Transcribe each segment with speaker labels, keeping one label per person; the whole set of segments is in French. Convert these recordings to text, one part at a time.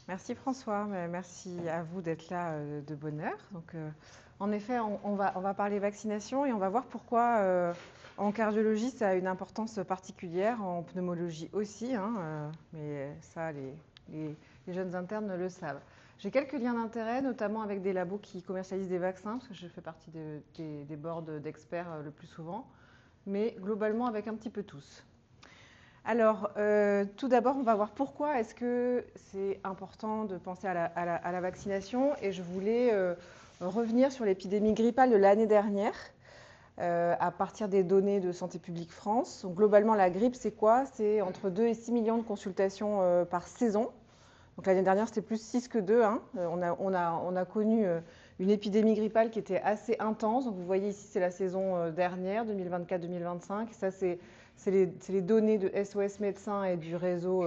Speaker 1: Merci François, merci à vous d'être là de bonne heure. En effet, on va parler vaccination et on va voir pourquoi en cardiologie ça a une importance particulière, en pneumologie aussi, hein, mais ça les jeunes internes le savent. J'ai quelques liens d'intérêt, notamment avec des labos qui commercialisent des vaccins, parce que je fais partie des boards d'experts le plus souvent, mais globalement avec un petit peu tous. Alors, tout d'abord, on va voir pourquoi est-ce que c'est important de penser à la vaccination. Et je voulais revenir sur l'épidémie grippale de l'année dernière, à partir des données de Santé publique France. Donc, globalement, la grippe, c'est quoi? C'est entre 2 et 6 millions de consultations par saison. Donc, l'année dernière, c'était plus 6 que 2. Hein. On a connu une épidémie grippale qui était assez intense. Donc, vous voyez ici, c'est la saison dernière, 2024-2025. Ça, c'est les données de SOS Médecins et du réseau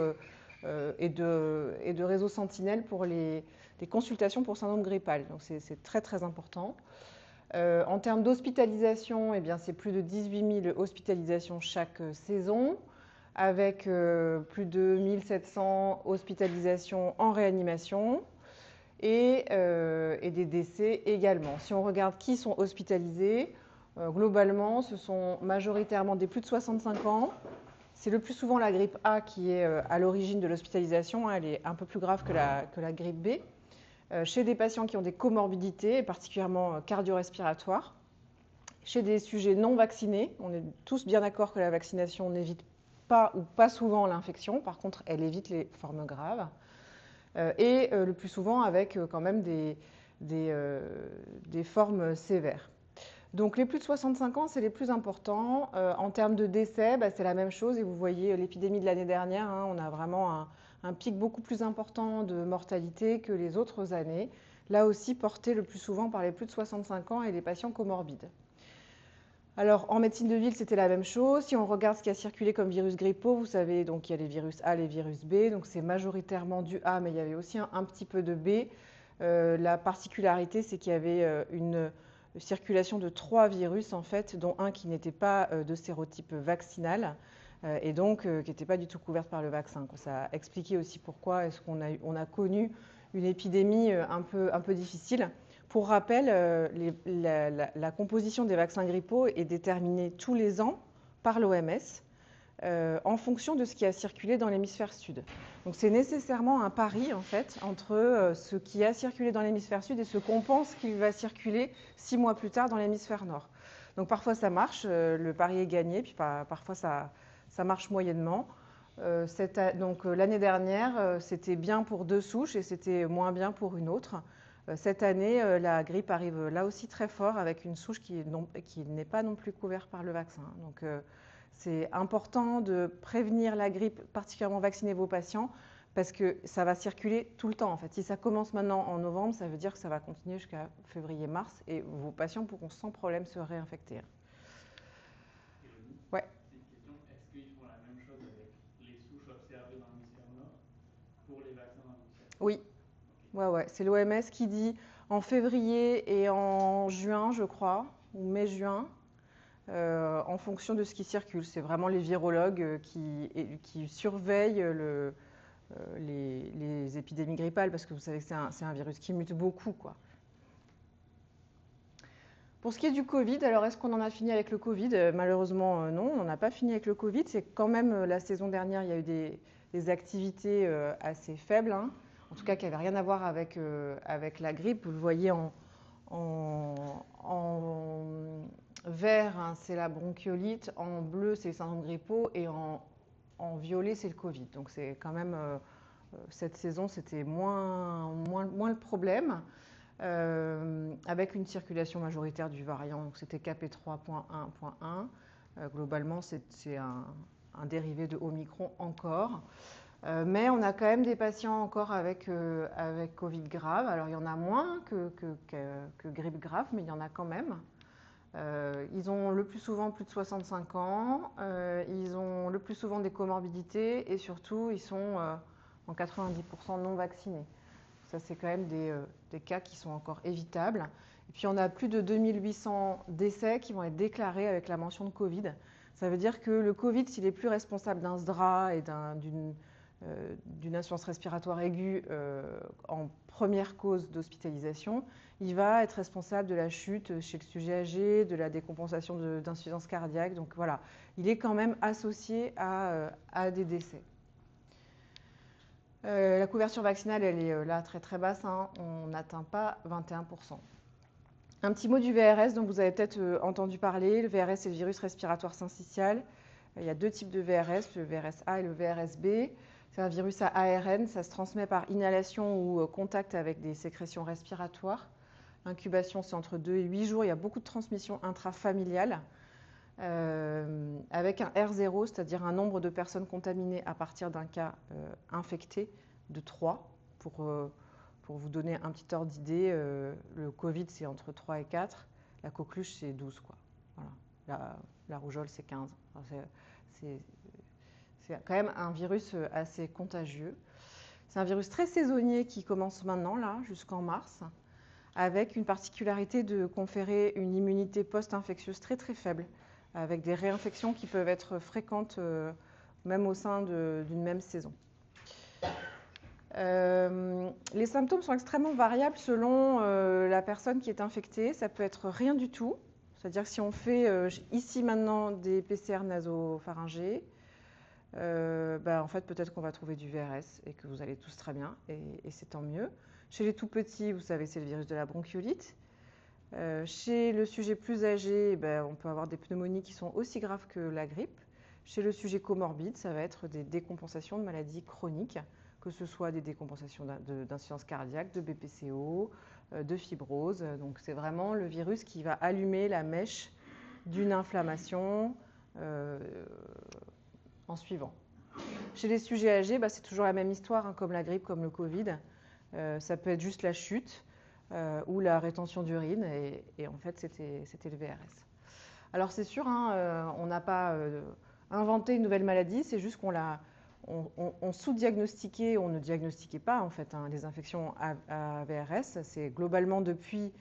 Speaker 1: et de réseau Sentinelle pour les consultations pour syndrome grippal. Donc c'est très très important. En termes d'hospitalisation, eh bien, c'est plus de 18 000 hospitalisations chaque saison, avec plus de 1700 hospitalisations en réanimation et des décès également. Si on regarde qui sont hospitalisés, globalement, ce sont majoritairement des plus de 65 ans. C'est le plus souvent la grippe A qui est à l'origine de l'hospitalisation. Elle est un peu plus grave que la grippe B. Chez des patients qui ont des comorbidités, particulièrement cardio-respiratoires. Chez des sujets non vaccinés, on est tous bien d'accord que la vaccination n'évite pas ou pas souvent l'infection. Par contre, elle évite les formes graves. Et le plus souvent avec quand même des formes sévères. Donc les plus de 65 ans, c'est les plus importants. En termes de décès, c'est la même chose. Et vous voyez l'épidémie de l'année dernière, hein, on a vraiment un pic beaucoup plus important de mortalité que les autres années. Là aussi porté le plus souvent par les plus de 65 ans et les patients comorbides. Alors en médecine de ville, c'était la même chose. Si on regarde ce qui a circulé comme virus grippaux, vous savez, donc il y a les virus A, les virus B. Donc c'est majoritairement du A, mais il y avait aussi un petit peu de B. La particularité, c'est qu'il y avait une circulation de 3 virus, en fait, dont un qui n'était pas de sérotype vaccinal et donc qui n'était pas du tout couverte par le vaccin. Ça a expliqué aussi pourquoi est-ce qu'on a connu une épidémie un peu difficile. Pour rappel, la composition des vaccins grippaux est déterminée tous les ans par l'OMS en fonction de ce qui a circulé dans l'hémisphère sud. Donc c'est nécessairement un pari en fait entre ce qui a circulé dans l'hémisphère sud et ce qu'on pense qu'il va circuler 6 mois plus tard dans l'hémisphère nord. Donc parfois ça marche, le pari est gagné, puis parfois ça marche moyennement. Donc l'année dernière, c'était bien pour 2 souches et c'était moins bien pour une autre. Cette année, la grippe arrive là aussi très fort avec une souche qui n'est pas non plus couverte par le vaccin. Donc c'est important de prévenir la grippe, particulièrement vacciner vos patients, parce que ça va circuler tout le temps. En fait, si ça commence maintenant en novembre, ça veut dire que ça va continuer jusqu'à février-mars et vos patients pourront sans problème se réinfecter.
Speaker 2: Ouais. C'est une question, est-ce qu'ils font la même chose avec les souches observées dans l'hémisphère nord pour les vaccins dans l'hémisphère sud?
Speaker 1: Oui. Okay. Ouais. C'est l'OMS qui dit en février et en juin, je crois, ou mai-juin, en fonction de ce qui circule. C'est vraiment les virologues qui surveillent les épidémies grippales, parce que vous savez que c'est un virus qui mute beaucoup, quoi. Pour ce qui est du Covid, alors est-ce qu'on en a fini avec le Covid? Malheureusement, non, on n'en a pas fini avec le Covid. C'est quand même, la saison dernière, il y a eu des activités assez faibles, hein. En tout cas qui n'avaient rien à voir avec la grippe. Vous le voyez en vert, hein, c'est la bronchiolite, en bleu, c'est le syndrome grippaux, et en violet, c'est le Covid. Donc c'est quand même, cette saison, c'était moins le problème. Avec une circulation majoritaire du variant, donc c'était KP3.1.1. Globalement, c'est un dérivé de Omicron encore. Mais on a quand même des patients encore avec Covid grave. Alors il y en a moins que grippe grave, mais il y en a quand même. Ils ont le plus souvent plus de 65 ans, ils ont le plus souvent des comorbidités et surtout ils sont en 90% non vaccinés. Ça, c'est quand même des cas qui sont encore évitables. Et puis, on a plus de 2800 décès qui vont être déclarés avec la mention de Covid. Ça veut dire que le Covid, s'il est plus responsable d'un SDRA et d'une insuffisance respiratoire aiguë en première cause d'hospitalisation, il va être responsable de la chute chez le sujet âgé, de la décompensation d'insuffisance cardiaque. Donc voilà, il est quand même associé à des décès. La couverture vaccinale, elle est là très très basse, hein, on n'atteint pas 21%. Un petit mot du VRS dont vous avez peut-être entendu parler. Le VRS, c'est le virus respiratoire syncytial. Il y a deux types de VRS, le VRS-A et le VRS-B. C'est un virus à ARN, ça se transmet par inhalation ou contact avec des sécrétions respiratoires. L'incubation, c'est entre 2 et 8 jours. Il y a beaucoup de transmission intrafamiliale avec un R0, c'est-à-dire un nombre de personnes contaminées à partir d'un cas infecté de 3. Pour vous donner un petit ordre d'idée, le Covid, c'est entre 3 et 4. La coqueluche, c'est 12. Quoi. Voilà. La rougeole, c'est 15. Enfin, c'est quand même un virus assez contagieux. C'est un virus très saisonnier qui commence maintenant, là, jusqu'en mars, avec une particularité de conférer une immunité post-infectieuse très très faible, avec des réinfections qui peuvent être fréquentes même au sein d'une même saison. Les symptômes sont extrêmement variables selon la personne qui est infectée. Ça peut être rien du tout, c'est-à-dire que si on fait ici maintenant des PCR nasopharyngés, en fait peut-être qu'on va trouver du VRS et que vous allez tous très bien, et c'est tant mieux. Chez les tout petits, vous savez, c'est le virus de la bronchiolite. Chez le sujet plus âgé, on peut avoir des pneumonies qui sont aussi graves que la grippe. Chez le sujet comorbide, ça va être des décompensations de maladies chroniques, que ce soit des décompensations d'insuffisance cardiaque, de BPCO, de fibrose. Donc c'est vraiment le virus qui va allumer la mèche d'une inflammation en suivant. Chez les sujets âgés, c'est toujours la même histoire, hein, comme la grippe, comme le Covid. Ça peut être juste la chute ou la rétention d'urine, et en fait c'était le VRS. Alors c'est sûr, hein, on n'a pas inventé une nouvelle maladie, c'est juste qu'on l'a on sous-diagnostiquait, on ne diagnostiquait pas en fait les infections à VRS. C'est globalement depuis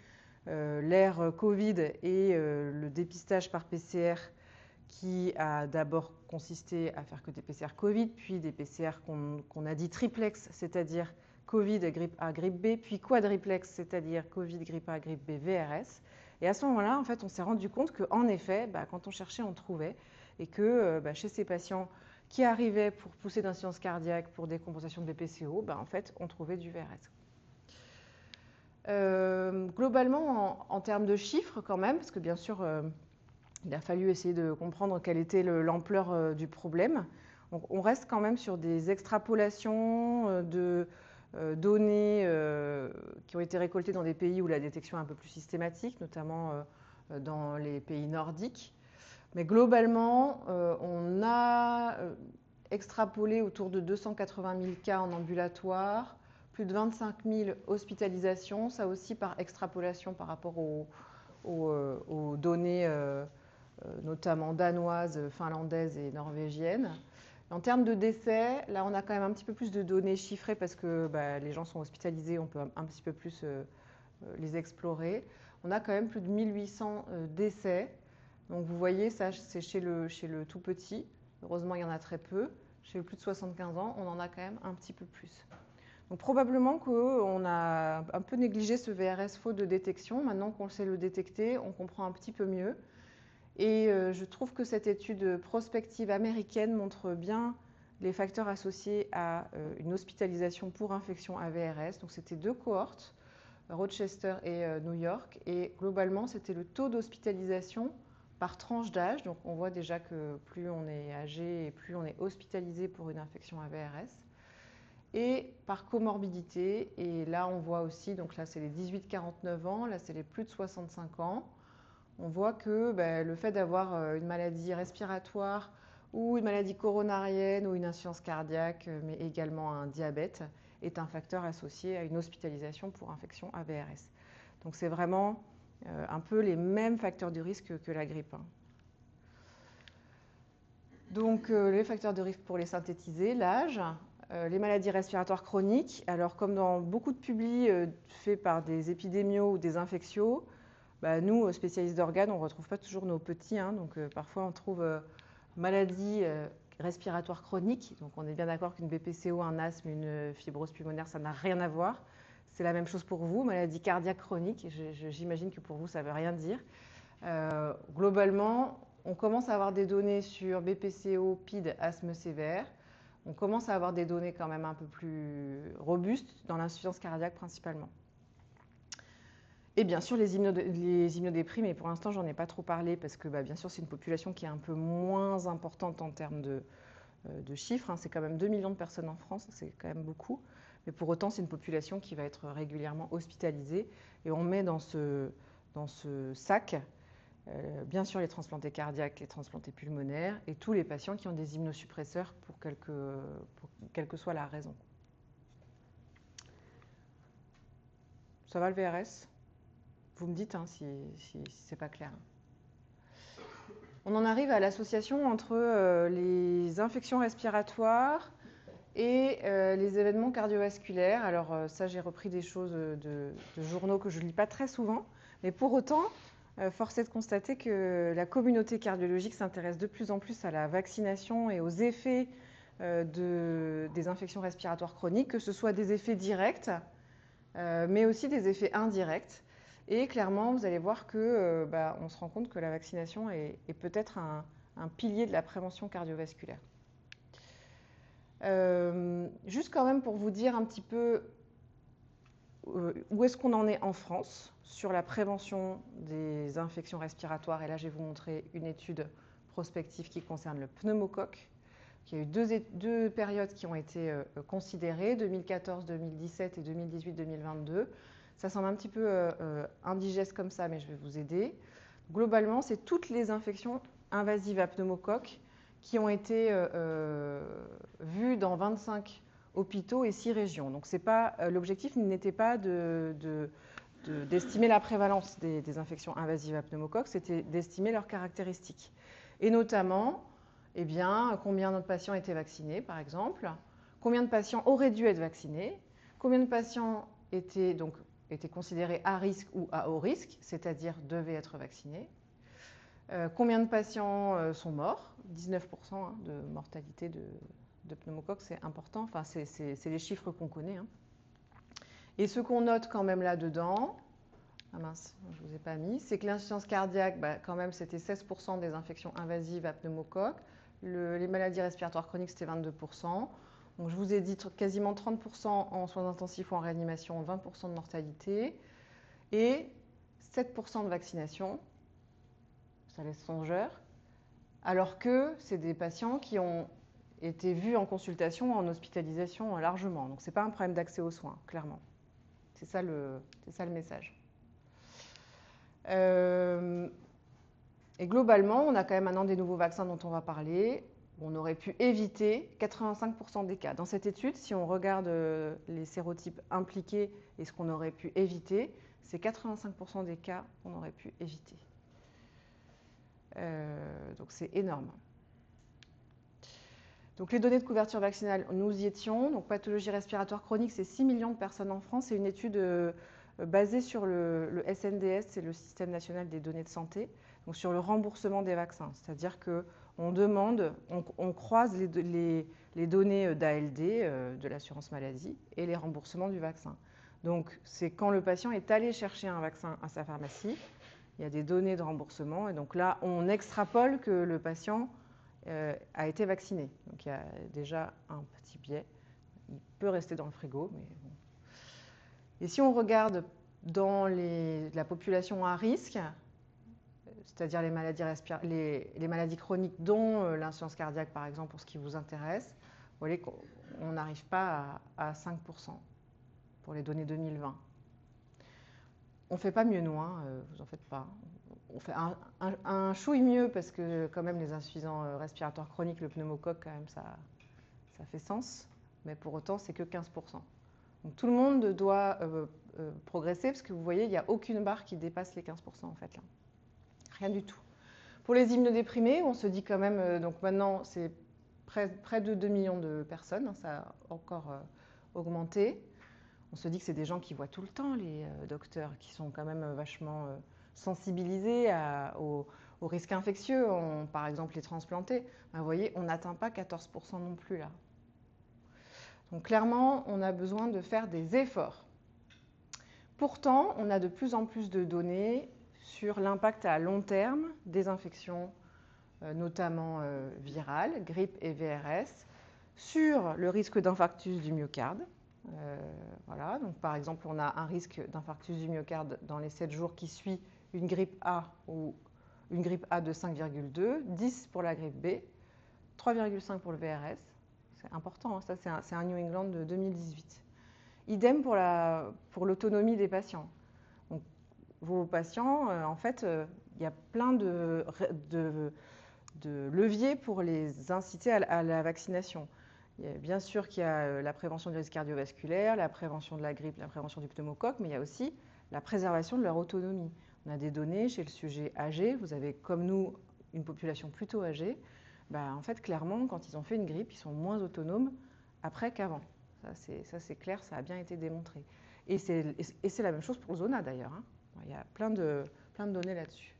Speaker 1: l'ère Covid et le dépistage par PCR qui a d'abord consisté à faire que des PCR Covid, puis des PCR qu'on a dit triplex, c'est-à-dire Covid, grippe A, grippe B, puis quadriplex, c'est-à-dire Covid, grippe A, grippe B, VRS. Et à ce moment-là, en fait, on s'est rendu compte qu'en effet, quand on cherchait, on trouvait, et que chez ces patients qui arrivaient pour poussée d'insuffisance cardiaque, pour décompensation de BPCO, en fait, on trouvait du VRS. Globalement, en termes de chiffres quand même, parce que bien sûr, il a fallu essayer de comprendre quelle était l'ampleur du problème. Donc, on reste quand même sur des extrapolations de données qui ont été récoltées dans des pays où la détection est un peu plus systématique, notamment dans les pays nordiques. Mais globalement, on a extrapolé autour de 280 000 cas en ambulatoire, plus de 25 000 hospitalisations, ça aussi par extrapolation par rapport aux données notamment danoises, finlandaises et norvégiennes. En termes de décès, là on a quand même un petit peu plus de données chiffrées parce que les gens sont hospitalisés, on peut un petit peu plus les explorer. On a quand même plus de 1800 décès. Donc vous voyez, ça c'est chez le tout petit. Heureusement, il y en a très peu. Chez le plus de 75 ans, on en a quand même un petit peu plus. Donc probablement qu'on a un peu négligé ce VRS faute de détection. Maintenant qu'on sait le détecter, on comprend un petit peu mieux. Et je trouve que cette étude prospective américaine montre bien les facteurs associés à une hospitalisation pour infection à VRS. Donc c'était 2 cohortes, Rochester et New York. Et globalement, c'était le taux d'hospitalisation par tranche d'âge. Donc on voit déjà que plus on est âgé et plus on est hospitalisé pour une infection à VRS. Et par comorbidité. Et là, on voit aussi, donc là c'est les 18-49 ans, là c'est les plus de 65 ans. On voit que le fait d'avoir une maladie respiratoire ou une maladie coronarienne ou une insuffisance cardiaque, mais également un diabète, est un facteur associé à une hospitalisation pour infection à VRS. Donc c'est vraiment un peu les mêmes facteurs de risque que la grippe. Donc les facteurs de risque pour les synthétiser, l'âge, les maladies respiratoires chroniques. Alors comme dans beaucoup de publis faits par des épidémios ou des infectios, nous, spécialistes d'organes, on ne retrouve pas toujours nos petits. Donc parfois on trouve maladie respiratoire chronique. Donc on est bien d'accord qu'une BPCO, un asthme, une fibrose pulmonaire, ça n'a rien à voir. C'est la même chose pour vous, maladie cardiaque chronique. J'imagine que pour vous, ça ne veut rien dire. Globalement, on commence à avoir des données sur BPCO, PID, asthme sévère. On commence à avoir des données quand même un peu plus robustes dans l'insuffisance cardiaque principalement. Et bien sûr, les immunodéprimés, mais pour l'instant, j'en ai pas trop parlé parce que bien sûr, c'est une population qui est un peu moins importante en termes de chiffres. C'est quand même 2 millions de personnes en France, c'est quand même beaucoup. Mais pour autant, c'est une population qui va être régulièrement hospitalisée. Et on met dans ce sac, bien sûr, les transplantés cardiaques, les transplantés pulmonaires et tous les patients qui ont des immunosuppresseurs pour quelle que soit la raison. Ça va le VRS ? Vous me dites si ce n'est pas clair. On en arrive à l'association entre les infections respiratoires et les événements cardiovasculaires. Alors ça, j'ai repris des choses de journaux que je ne lis pas très souvent, mais pour autant, force est de constater que la communauté cardiologique s'intéresse de plus en plus à la vaccination et aux effets des infections respiratoires chroniques, que ce soit des effets directs, mais aussi des effets indirects. Et clairement, vous allez voir que on se rend compte que la vaccination est peut-être un pilier de la prévention cardiovasculaire. Juste quand même pour vous dire un petit peu où est-ce qu'on en est en France sur la prévention des infections respiratoires. Et là, je vais vous montrer une étude prospective qui concerne le pneumocoque. Il y a eu deux périodes qui ont été considérées, 2014-2017 et 2018-2022. Ça semble un petit peu indigeste comme ça, mais je vais vous aider. Globalement, c'est toutes les infections invasives à pneumocoque qui ont été vues dans 25 hôpitaux et 6 régions. Donc l'objectif n'était pas d'estimer la prévalence des infections invasives à pneumocoque, c'était d'estimer leurs caractéristiques. Et notamment, combien de patients étaient vaccinés, par exemple, combien de patients auraient dû être vaccinés, combien de patients étaient considérés à risque ou à haut risque, c'est-à-dire devaient être vaccinés, combien de patients sont morts, 19% de mortalité de pneumocoque, c'est important, enfin, c'est les chiffres qu'on connaît. Et ce qu'on note quand même là-dedans, ah mince, je ne vous ai pas mis, c'est que l'insuffisance cardiaque, quand même, c'était 16% des infections invasives à pneumocoque. Les maladies respiratoires chroniques, c'était 22%. Donc, je vous ai dit quasiment 30% en soins intensifs ou en réanimation, 20% de mortalité et 7% de vaccination. Ça laisse songeur. Alors que c'est des patients qui ont été vus en consultation ou en hospitalisation largement. Donc, ce n'est pas un problème d'accès aux soins, clairement. C'est ça le message. Et globalement, on a quand même maintenant des nouveaux vaccins dont on va parler. On aurait pu éviter 85% des cas. Dans cette étude, si on regarde les sérotypes impliqués et ce qu'on aurait pu éviter, c'est 85% des cas qu'on aurait pu éviter. Donc c'est énorme. Donc les données de couverture vaccinale, nous y étions. Donc pathologie respiratoire chronique, c'est 6 millions de personnes en France. C'est une étude basée sur le SNDS, c'est le Système national des données de santé, donc sur le remboursement des vaccins. C'est-à-dire qu'on demande, on croise les données d'ALD, de l'assurance maladie, et les remboursements du vaccin. Donc c'est quand le patient est allé chercher un vaccin à sa pharmacie, il y a des données de remboursement, et donc là, on extrapole que le patient a été vacciné. Donc il y a déjà un petit biais. Il peut rester dans le frigo, mais bon. Et si on regarde dans la population à risque, c'est-à-dire les maladies chroniques, dont l'insuffisance cardiaque, par exemple, pour ce qui vous intéresse, vous voyez qu'on n'arrive pas à 5% pour les données 2020. On ne fait pas mieux, nous, vous en faites pas. On fait un chouille mieux parce que quand même les insuffisants respiratoires chroniques, le pneumocoque, quand même, ça fait sens. Mais pour autant, c'est que 15%. Donc tout le monde doit progresser parce que vous voyez, il n'y a aucune barre qui dépasse les 15% en fait. Là. Rien du tout. Pour les immunodéprimés, on se dit quand même, donc maintenant c'est près de 2 millions de personnes, ça a encore augmenté. On se dit que c'est des gens qui voient tout le temps, les docteurs, qui sont quand même vachement sensibilisés au risque infectieux, par exemple les transplantés, ben, vous voyez, on n'atteint pas 14% non plus là. Donc clairement, on a besoin de faire des efforts. Pourtant, on a de plus en plus de données sur l'impact à long terme des infections, notamment virales, grippe et VRS, sur le risque d'infarctus du myocarde. Voilà, donc par exemple, on a un risque d'infarctus du myocarde dans les 7 jours qui suivent une grippe A ou une grippe A de 5,2, 10 pour la grippe B, 3,5 pour le VRS. C'est important, hein, ça c'est un New England de 2018. Idem pour l'autonomie des patients. Donc, vos patients, en fait, il y a plein de leviers pour les inciter à la vaccination. Bien sûr qu'il y a la prévention du risque cardiovasculaire, la prévention de la grippe, la prévention du pneumocoque, mais il y a aussi la préservation de leur autonomie. On a des données chez le sujet âgé, vous avez comme nous une population plutôt âgée, ben, en fait clairement quand ils ont fait une grippe, ils sont moins autonomes après qu'avant. Ça c'est clair, ça a bien été démontré. Et c'est la même chose pour le zona d'ailleurs, hein. Il y a plein de données là-dessus.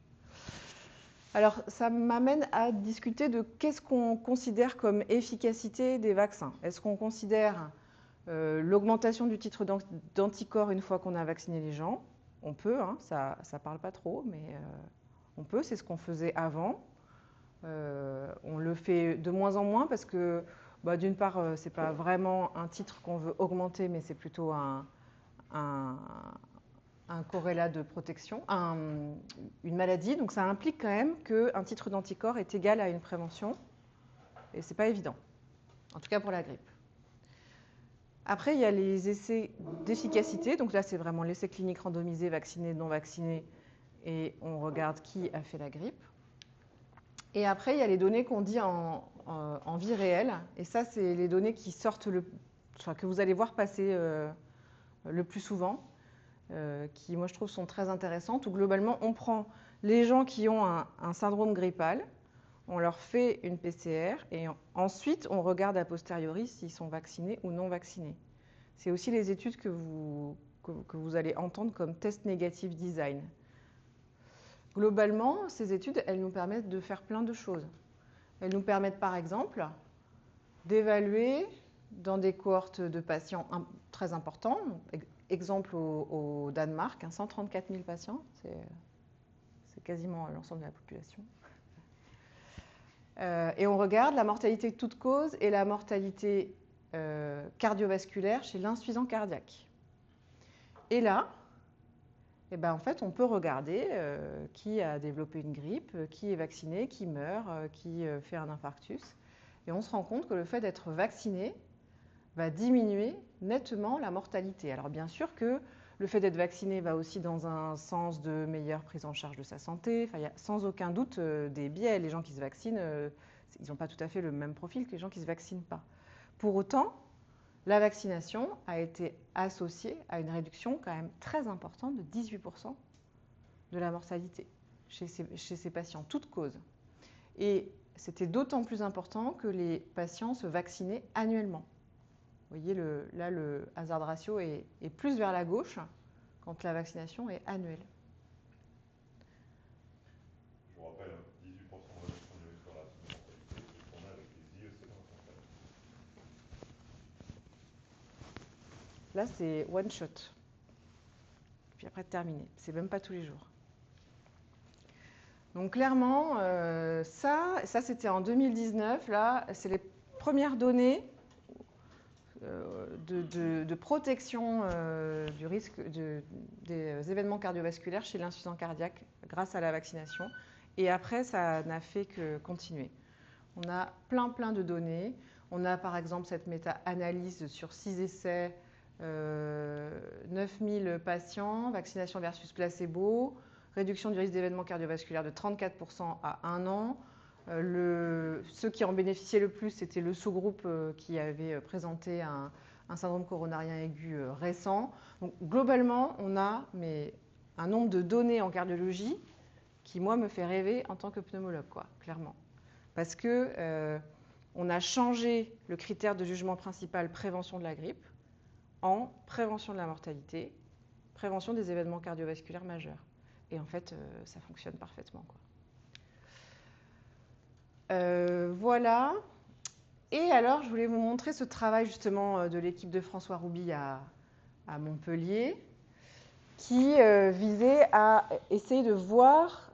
Speaker 1: Alors, ça m'amène à discuter de qu'est-ce qu'on considère comme efficacité des vaccins. Est-ce qu'on considère l'augmentation du titre d'anticorps une fois qu'on a vacciné les gens? On peut, hein, ça ne parle pas trop, mais on peut, c'est ce qu'on faisait avant. On le fait de moins en moins parce que, bah, d'une part, ce n'est pas vraiment un titre qu'on veut augmenter, mais c'est plutôt un corrélat de protection, une maladie. Donc ça implique quand même qu'un titre d'anticorps est égal à une prévention. Et ce n'est pas évident, en tout cas pour la grippe. Après, il y a les essais d'efficacité. Donc là, c'est vraiment l'essai clinique randomisé, vacciné, non vacciné. Et on regarde qui a fait la grippe. Et après, il y a les données qu'on dit en vie réelle. Et ça, c'est les données qui sortent, que vous allez voir passer le plus souvent. Qui, moi, je trouve, sont très intéressantes, où globalement, on prend les gens qui ont un syndrome grippal, on leur fait une PCR, et ensuite, on regarde a posteriori s'ils sont vaccinés ou non vaccinés. C'est aussi les études que vous allez entendre comme test négatif design. Globalement, ces études, elles nous permettent de faire plein de choses. Elles nous permettent, par exemple, d'évaluer dans des cohortes de patients très importants. Exemple au Danemark, 134 000 patients, c'est quasiment l'ensemble de la population. Et on regarde la mortalité de toute cause et la mortalité cardiovasculaire chez l'insuffisant cardiaque. Et là, eh ben, en fait, on peut regarder qui a développé une grippe, qui est vacciné, qui meurt, qui fait un infarctus. Et on se rend compte que le fait d'être vacciné va diminuer nettement la mortalité. Alors bien sûr que le fait d'être vacciné va aussi dans un sens de meilleure prise en charge de sa santé. Enfin, il y a sans aucun doute des biais. Les gens qui se vaccinent, ils n'ont pas tout à fait le même profil que les gens qui ne se vaccinent pas. Pour autant, la vaccination a été associée à une réduction quand même très importante de 18% de la mortalité chez ces patients, toutes causes. Et c'était d'autant plus important que les patients se vaccinaient annuellement. Vous voyez, là, le hazard ratio est plus vers la gauche quand la vaccination est annuelle.
Speaker 3: Je vous rappelle, 18% de réduction du risque relatif de mortalité, c'est ce qu'on a avec les IEC dans le santé.
Speaker 1: Là, c'est one shot. Puis après, terminé. C'est même pas tous les jours. Donc clairement, ça c'était en 2019. Là, c'est les premières données de protection du risque des événements cardiovasculaires chez l'insuffisant cardiaque grâce à la vaccination. Et après, ça n'a fait que continuer. On a plein de données. On a par exemple cette méta-analyse sur 6 essais, 9000 patients, vaccination versus placebo, réduction du risque d'événements cardiovasculaires de 34% à 1 an. Ceux qui en bénéficiaient le plus, c'était le sous-groupe qui avait présenté un syndrome coronarien aigu récent. Donc, globalement, on a un nombre de données en cardiologie qui, moi, me fait rêver en tant que pneumologue, quoi, clairement. Parce que on a changé le critère de jugement principal prévention de la grippe en prévention de la mortalité, prévention des événements cardiovasculaires majeurs. Et en fait, ça fonctionne parfaitement, quoi. Voilà. Et alors, je voulais vous montrer ce travail justement de l'équipe de François Rouby à Montpellier, qui visait à essayer de voir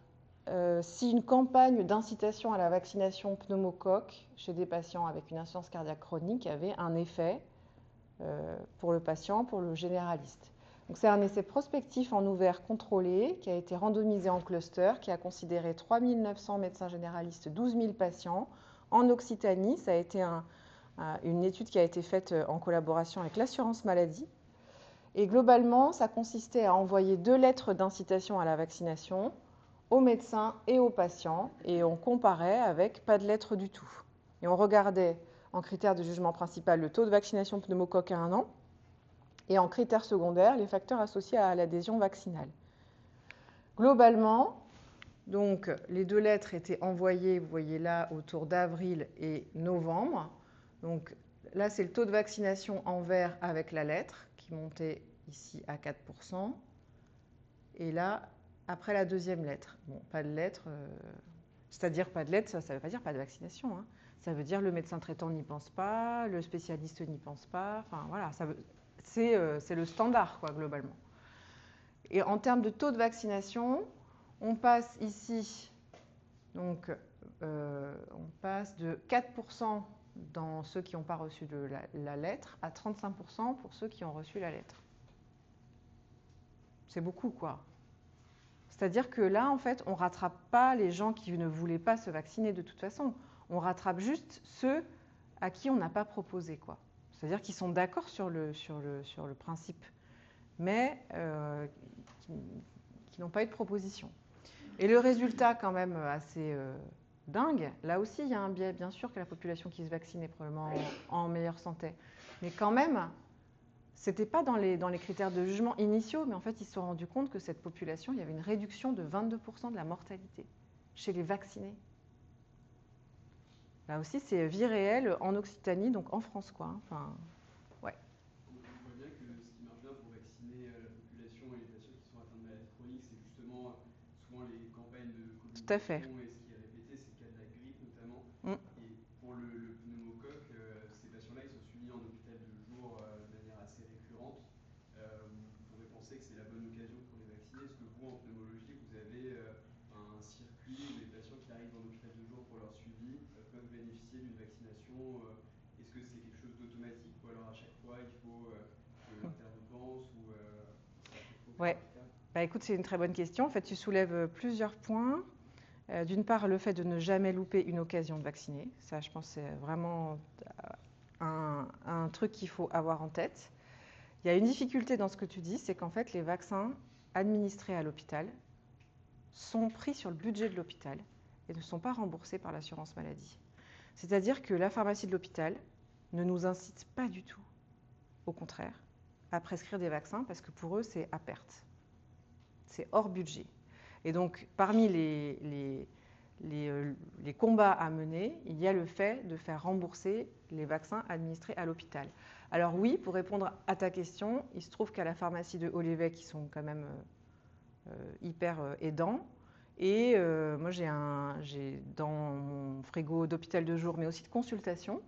Speaker 1: si une campagne d'incitation à la vaccination pneumocoque chez des patients avec une insuffisance cardiaque chronique avait un effet pour le patient, pour le généraliste. Donc, c'est un essai prospectif en ouvert contrôlé qui a été randomisé en cluster, qui a considéré 3 900 médecins généralistes, 12 000 patients. En Occitanie, ça a été une étude qui a été faite en collaboration avec l'assurance maladie. Et globalement, ça consistait à envoyer 2 lettres d'incitation à la vaccination aux médecins et aux patients, et on comparait avec pas de lettres du tout. Et on regardait en critère de jugement principal le taux de vaccination pneumocoque à 1 an, et en critère secondaire les facteurs associés à l'adhésion vaccinale. Globalement, donc, les 2 lettres étaient envoyées, vous voyez là, autour d'avril et novembre. Donc là, c'est le taux de vaccination en vert avec la lettre, qui montait ici à 4%. Et là, après la deuxième lettre. Bon, pas de lettre, c'est-à-dire pas de lettre, ça ne veut pas dire pas de vaccination. Hein. Ça veut dire le médecin traitant n'y pense pas, le spécialiste n'y pense pas. Enfin, voilà, c'est le standard, quoi, globalement. Et en termes de taux de vaccination, on passe ici, donc on passe de 4% dans ceux qui n'ont pas reçu la lettre à 35% pour ceux qui ont reçu la lettre. C'est beaucoup, quoi. C'est-à-dire que là, en fait, on ne rattrape pas les gens qui ne voulaient pas se vacciner de toute façon. On rattrape juste ceux à qui on n'a pas proposé, quoi. C'est-à-dire qu'ils sont d'accord sur le principe, mais qui n'ont pas eu de proposition. Et le résultat, quand même, assez dingue, là aussi, il y a un biais, bien sûr, que la population qui se vaccine est probablement en meilleure santé. Mais quand même, ce n'était pas dans les critères de jugement initiaux, mais en fait, ils se sont rendus compte que cette population, il y avait une réduction de 22% de la mortalité chez les vaccinés. Là aussi, c'est vie réelle en Occitanie, donc en France, quoi. Enfin, ouais.
Speaker 4: On voit bien que ce qui marche bien pour vacciner la population et les patients qui sont atteints de maladies chroniques, c'est justement souvent les campagnes de communication.
Speaker 1: Tout à fait.
Speaker 4: Et ce qui est répété, c'est le cas de la grippe notamment. Et pour le pneumocoque, ces patients-là, ils sont suivis en hôpital de jour de manière assez récurrente. On pourrait penser que c'est la bonne occasion pour les vacciner. Est-ce que vous, en pneumologie, vous avez un circuit où les patients qui arrivent en hôpital de jour pour leur suivi peuvent bénéficier d'une vaccination Est-ce que c'est quelque chose d'automatique ou alors à chaque fois il faut que l'interne pense ou c'est à chaque fois
Speaker 1: Ouais. Bah, écoute, c'est une très bonne question. En fait, tu soulèves plusieurs points. D'une part, le fait de ne jamais louper une occasion de vacciner. Ça, je pense, c'est vraiment un truc qu'il faut avoir en tête. Il y a une difficulté dans ce que tu dis, c'est qu'en fait, les vaccins administrés à l'hôpital sont pris sur le budget de l'hôpital et ne sont pas remboursés par l'assurance maladie. C'est-à-dire que la pharmacie de l'hôpital ne nous incite pas du tout, au contraire, à prescrire des vaccins parce que pour eux, c'est à perte. C'est hors budget. Et donc, parmi les combats à mener, il y a le fait de faire rembourser les vaccins administrés à l'hôpital. Alors oui, pour répondre à ta question, il se trouve qu'à la pharmacie de Haut-l'Évêque, ils sont quand même hyper aidants. Et moi, j'ai dans mon frigo d'hôpital de jour, mais aussi de consultation,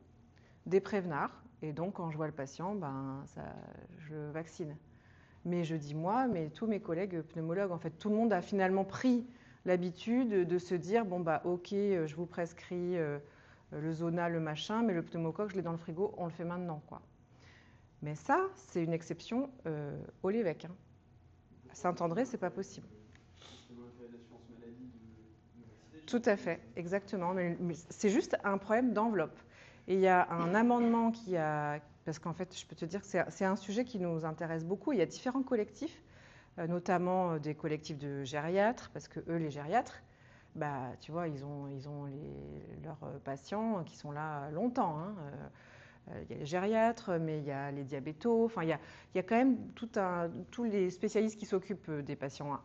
Speaker 1: des prévenards. Et donc, quand je vois le patient, je le vaccine. Mais je dis moi, mais tous mes collègues pneumologues, en fait, tout le monde a finalement pris l'habitude de se dire, bon, bah, ok, je vous prescris le Zona, le machin, mais le pneumocoque, je l'ai dans le frigo, on le fait maintenant, quoi. Mais ça, c'est une exception au Lévesque. Hein. À Saint-André, c'est pas possible. Tout à fait, exactement. Mais c'est juste un problème d'enveloppe. Et il y a un amendement qui a... Parce qu'en fait, je peux te dire que c'est un sujet qui nous intéresse beaucoup. Il y a différents collectifs, notamment des collectifs de gériatres, parce que eux, les gériatres, bah, tu vois, ils ont leurs patients qui sont là longtemps. Hein. Il y a les gériatres, mais il y a les diabétos. Enfin, il y a quand même tous les spécialistes qui s'occupent des patients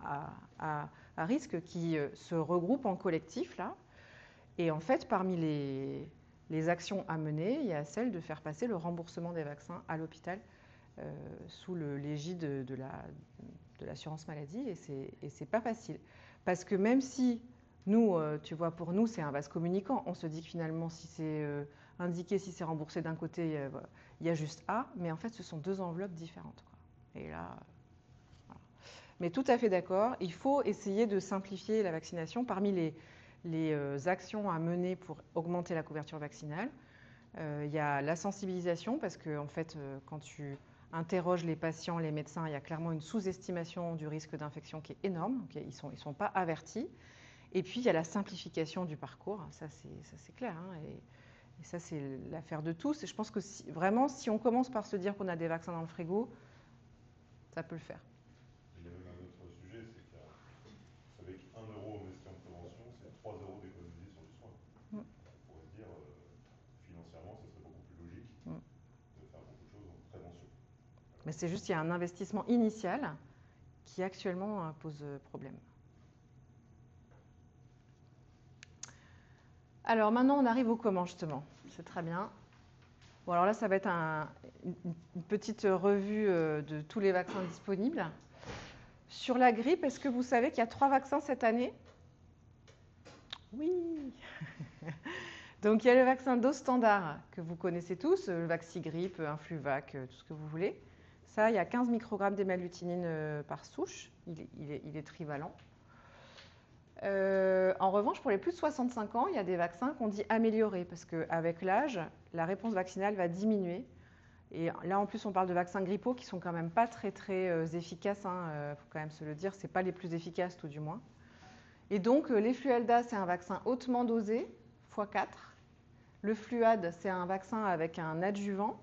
Speaker 1: à risque qui se regroupent en collectif, là. Et en fait, parmi les actions à mener, il y a celle de faire passer le remboursement des vaccins à l'hôpital sous l'égide de l'assurance maladie. Et c'est pas facile. Parce que même si Nous, tu vois, pour nous, c'est un vase communicant. On se dit que finalement, si c'est indiqué, si c'est remboursé d'un côté, il y a juste A, mais en fait, ce sont deux enveloppes différentes, quoi. Et là, voilà. Mais tout à fait d'accord, il faut essayer de simplifier la vaccination. Parmi les actions à mener pour augmenter la couverture vaccinale, il y a la sensibilisation, parce que en fait, quand tu interroges les patients, les médecins, il y a clairement une sous-estimation du risque d'infection qui est énorme. Ils ne sont pas avertis. Et puis, il y a la simplification du parcours, ça c'est clair, hein, et ça c'est l'affaire de tous. Et je pense que vraiment, si on commence par se dire qu'on a des vaccins dans le frigo, ça peut le faire.
Speaker 3: Il y a même un autre sujet, c'est que vous savez qu'1 euro investi en prévention, c'est 3 euros d'économisés sur du soin. On pourrait se dire, financièrement, ce serait beaucoup plus logique de faire beaucoup de choses en prévention.
Speaker 1: Mais c'est juste qu'il y a un investissement initial qui actuellement pose problème. Alors maintenant, on arrive au comment, justement. C'est très bien. Bon, alors là, ça va être une petite revue de tous les vaccins disponibles. Sur la grippe, est-ce que vous savez qu'il y a 3 vaccins cette année? Oui. Donc, il y a le vaccin dose standard que vous connaissez tous, le Vaxigrippe, Influvac, tout ce que vous voulez. Ça, il y a 15 microgrammes d'hémalutinine par souche. Il est trivalent. En revanche, pour les plus de 65 ans, il y a des vaccins qu'on dit améliorés, parce qu'avec l'âge, la réponse vaccinale va diminuer. Et là, en plus, on parle de vaccins grippaux qui sont quand même pas très efficaces. Il faut quand même se le dire, c'est pas les plus efficaces, tout du moins. Et donc, les Fluelda, c'est un vaccin hautement dosé, x4. Le Fluad, c'est un vaccin avec un adjuvant.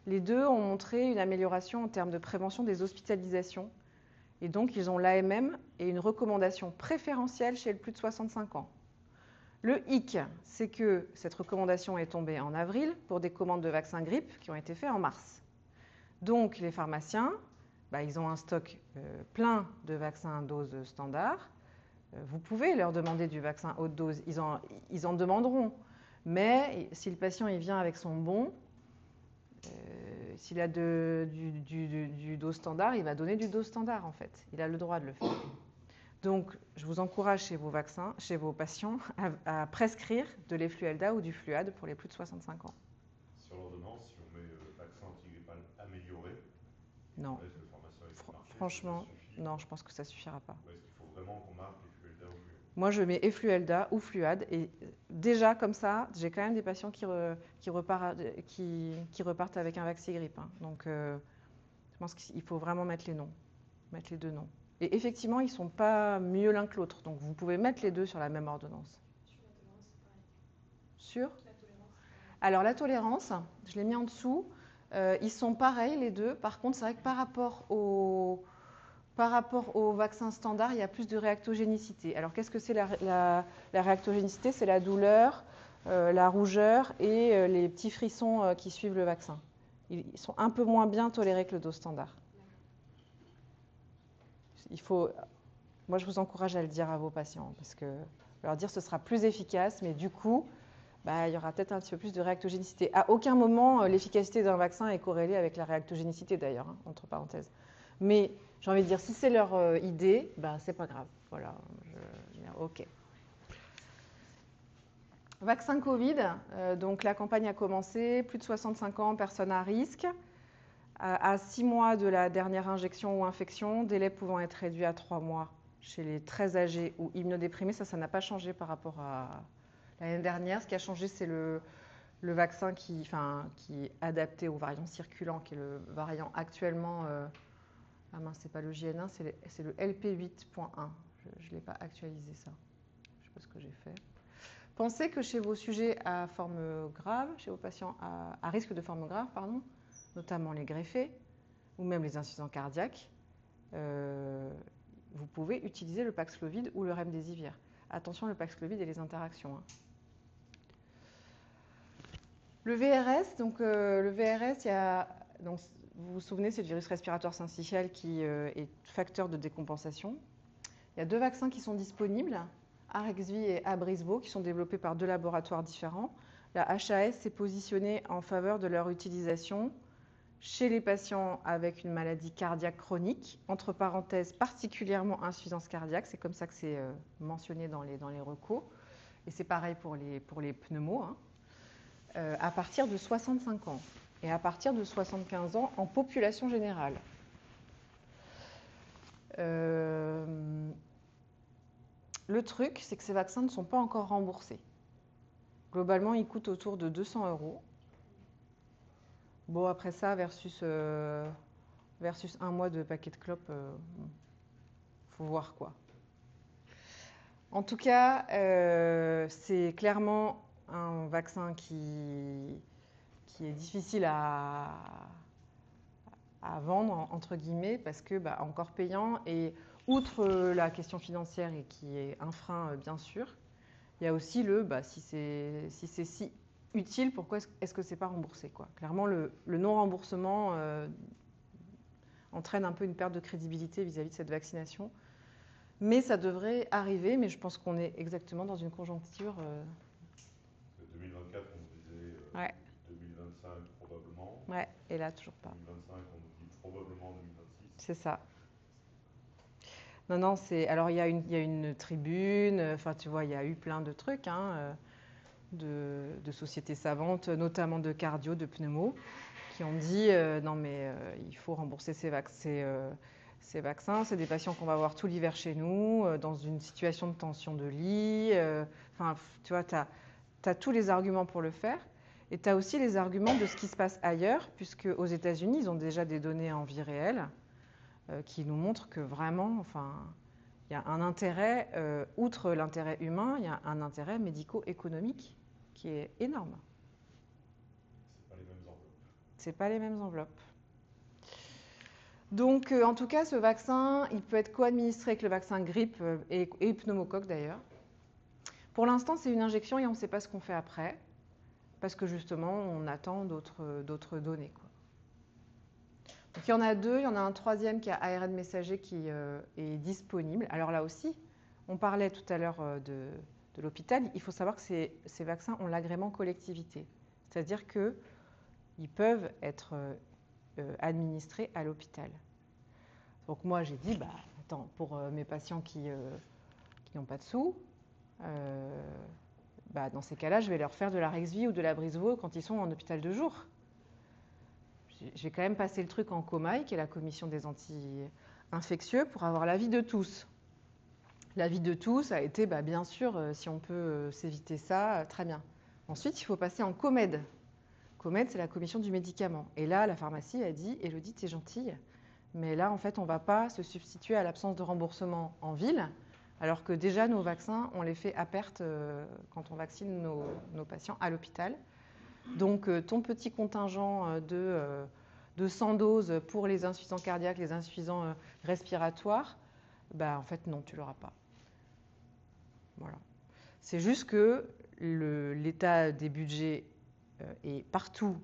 Speaker 1: Les deux ont montré une amélioration en termes de prévention des hospitalisations. Et donc, ils ont l'AMM et une recommandation préférentielle chez le plus de 65 ans. Le hic, c'est que cette recommandation est tombée en avril pour des commandes de vaccins grippe qui ont été faites en mars. Donc, les pharmaciens, ils ont un stock plein de vaccins dose standard. Vous pouvez leur demander du vaccin haute dose, ils en demanderont. Mais si le patient il vient avec son bon, s'il a du dose standard, il va donner du dose standard en fait. Il a le droit de le faire. Donc, je vous encourage chez vos vaccins, chez vos patients, à prescrire de l'Efluelda ou du Fluad pour les plus de 65 ans.
Speaker 3: Sur l'ordonnance, si on met vaccin antigrippal amélioré,
Speaker 1: non.
Speaker 3: laisse le pharmacien avec le marché,
Speaker 1: Franchement,
Speaker 3: ça suffit.
Speaker 1: non, je pense que ça ne suffira pas.
Speaker 3: Ou est-ce qu'il faut vraiment qu'on marque Efluelda ou Fluad?
Speaker 1: Moi, je mets Efluelda ou Fluad. Et déjà, comme ça, j'ai quand même des patients qui repartent avec un Vaxigrippe. Hein. Donc, je pense qu'il faut vraiment mettre les noms, mettre les deux noms. Et effectivement, ils ne sont pas mieux l'un que l'autre. Donc, vous pouvez mettre les deux sur la même ordonnance. Sur la tolérance. Alors, la tolérance, je l'ai mis en dessous. Ils sont pareils, les deux. Par contre, c'est vrai que par rapport au vaccin standard, il y a plus de réactogénicité. Alors, qu'est-ce que c'est la réactogénicité? C'est la douleur, la rougeur et les petits frissons qui suivent le vaccin. Ils sont un peu moins bien tolérés que le dose standard. Moi, je vous encourage à le dire à vos patients, parce que leur dire ce sera plus efficace, mais du coup, il y aura peut-être un petit peu plus de réactogénicité. À aucun moment, l'efficacité d'un vaccin est corrélée avec la réactogénicité, d'ailleurs, hein, entre parenthèses. Mais j'ai envie de dire, si c'est leur idée, c'est pas grave. Voilà, ok. Vaccin Covid, donc la campagne a commencé, plus de 65 ans, personnes à risque. À 6 mois de la dernière injection ou infection, délai pouvant être réduit à 3 mois chez les très âgés ou immunodéprimés. Ça n'a pas changé par rapport à l'année dernière. Ce qui a changé, c'est le vaccin qui est adapté aux variants circulants, qui est le variant actuellement... Ah mince, c'est pas le JN1, c'est le LP8.1. Je ne l'ai pas actualisé, ça. Je ne sais pas ce que j'ai fait. Pensez que chez vos sujets à forme grave, chez vos patients à risque de forme grave, notamment les greffés ou même les insuffisants cardiaques, vous pouvez utiliser le Paxlovid ou le Remdesivir. Attention, le Paxlovid et les interactions. Hein. Le VRS, vous vous souvenez, c'est le virus respiratoire syncytial qui est facteur de décompensation. Il y a 2 vaccins qui sont disponibles, Arexvy et Abrysvo, qui sont développés par 2 laboratoires différents. La HAS s'est positionnée en faveur de leur utilisation chez les patients avec une maladie cardiaque chronique, entre parenthèses particulièrement insuffisance cardiaque, c'est comme ça que c'est mentionné dans les recos, et c'est pareil pour les pneumos, hein, à partir de 65 ans et à partir de 75 ans en population générale. Le truc, c'est que ces vaccins ne sont pas encore remboursés. Globalement, ils coûtent autour de 200 €. Bon, après ça, versus un mois de paquet de clopes, faut voir quoi. En tout cas, c'est clairement un vaccin qui est difficile à vendre, entre guillemets, parce que encore payant, et outre la question financière et qui est un frein, bien sûr, il y a aussi si c'est si utile, pourquoi est-ce que c'est pas remboursé, quoi. Clairement, le non-remboursement entraîne un peu une perte de crédibilité vis-à-vis de cette vaccination. Mais ça devrait arriver, mais je pense qu'on est exactement dans une conjoncture...
Speaker 3: 2024, on nous disait
Speaker 1: ouais.
Speaker 3: 2025 probablement.
Speaker 1: Ouais, et là, toujours pas.
Speaker 3: 2025, on nous dit probablement 2026.
Speaker 1: C'est ça. Non, alors il y a une tribune, enfin tu vois, il y a eu plein de trucs, hein, de sociétés savantes, notamment de cardio, de pneumo, qui ont dit non mais il faut rembourser ces vaccins, c'est des patients qu'on va voir tout l'hiver chez nous, dans une situation de tension de lit, enfin tu vois, tu as tous les arguments pour le faire, et tu as aussi les arguments de ce qui se passe ailleurs, puisque aux États-Unis, ils ont déjà des données en vie réelle, qui nous montre que vraiment, enfin, il y a un intérêt, outre l'intérêt humain, il y a un intérêt médico-économique qui est énorme.
Speaker 3: C'est pas les mêmes enveloppes.
Speaker 1: C'est pas les mêmes enveloppes. Donc, en tout cas, ce vaccin, il peut être co-administré avec le vaccin grippe et pneumocoque d'ailleurs. Pour l'instant, c'est une injection et on ne sait pas ce qu'on fait après, parce que justement, on attend d'autres données, quoi. Donc il y en a deux, il y en a un troisième qui a ARN messager qui est disponible. Alors là aussi, on parlait tout à l'heure de l'hôpital. Il faut savoir que ces vaccins ont l'agrément collectivité. C'est-à-dire qu'ils peuvent être administrés à l'hôpital. Donc moi, j'ai dit, attends, pour mes patients qui n'ont pas de sous, dans ces cas-là, je vais leur faire de la Rexvi ou de la Brisvo quand ils sont en hôpital de jour. J'ai quand même passé le truc en COMAI, qui est la commission des anti-infectieux, pour avoir l'avis de tous. L'avis de tous a été, bien sûr, si on peut s'éviter ça, très bien. Ensuite, il faut passer en COMED. COMED, c'est la commission du médicament. Et là, la pharmacie a dit, Élodie, t'es gentille, mais là, en fait, on ne va pas se substituer à l'absence de remboursement en ville, alors que déjà, nos vaccins, on les fait à perte quand on vaccine nos patients à l'hôpital. Donc, ton petit contingent de 100 doses pour les insuffisants cardiaques, les insuffisants respiratoires, en fait, non, tu ne l'auras pas. Voilà. C'est juste que l'état des budgets est partout,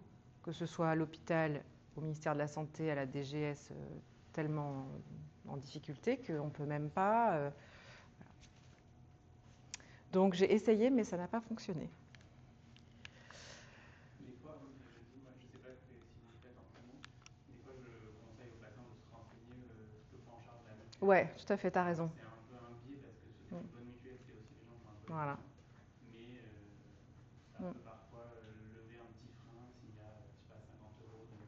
Speaker 1: que ce soit à l'hôpital, au ministère de la Santé, à la DGS, tellement en difficulté qu'on ne peut même pas... voilà. Donc, j'ai essayé, mais ça n'a pas fonctionné.
Speaker 2: Des fois, je sais pas si vous le faites en ce moment, des fois je conseille aux patients de se renseigner ce que prend en charge la mutuelle.
Speaker 1: Ouais, tout à fait, tu as raison.
Speaker 2: C'est un peu un biais parce que ceux qui ont une bonne mutuelle, c'est aussi les gens qui ont un peu
Speaker 1: Voilà.
Speaker 2: d'argent. Mais ça peut parfois lever un petit frein s'il y a, je sais pas, 50 € de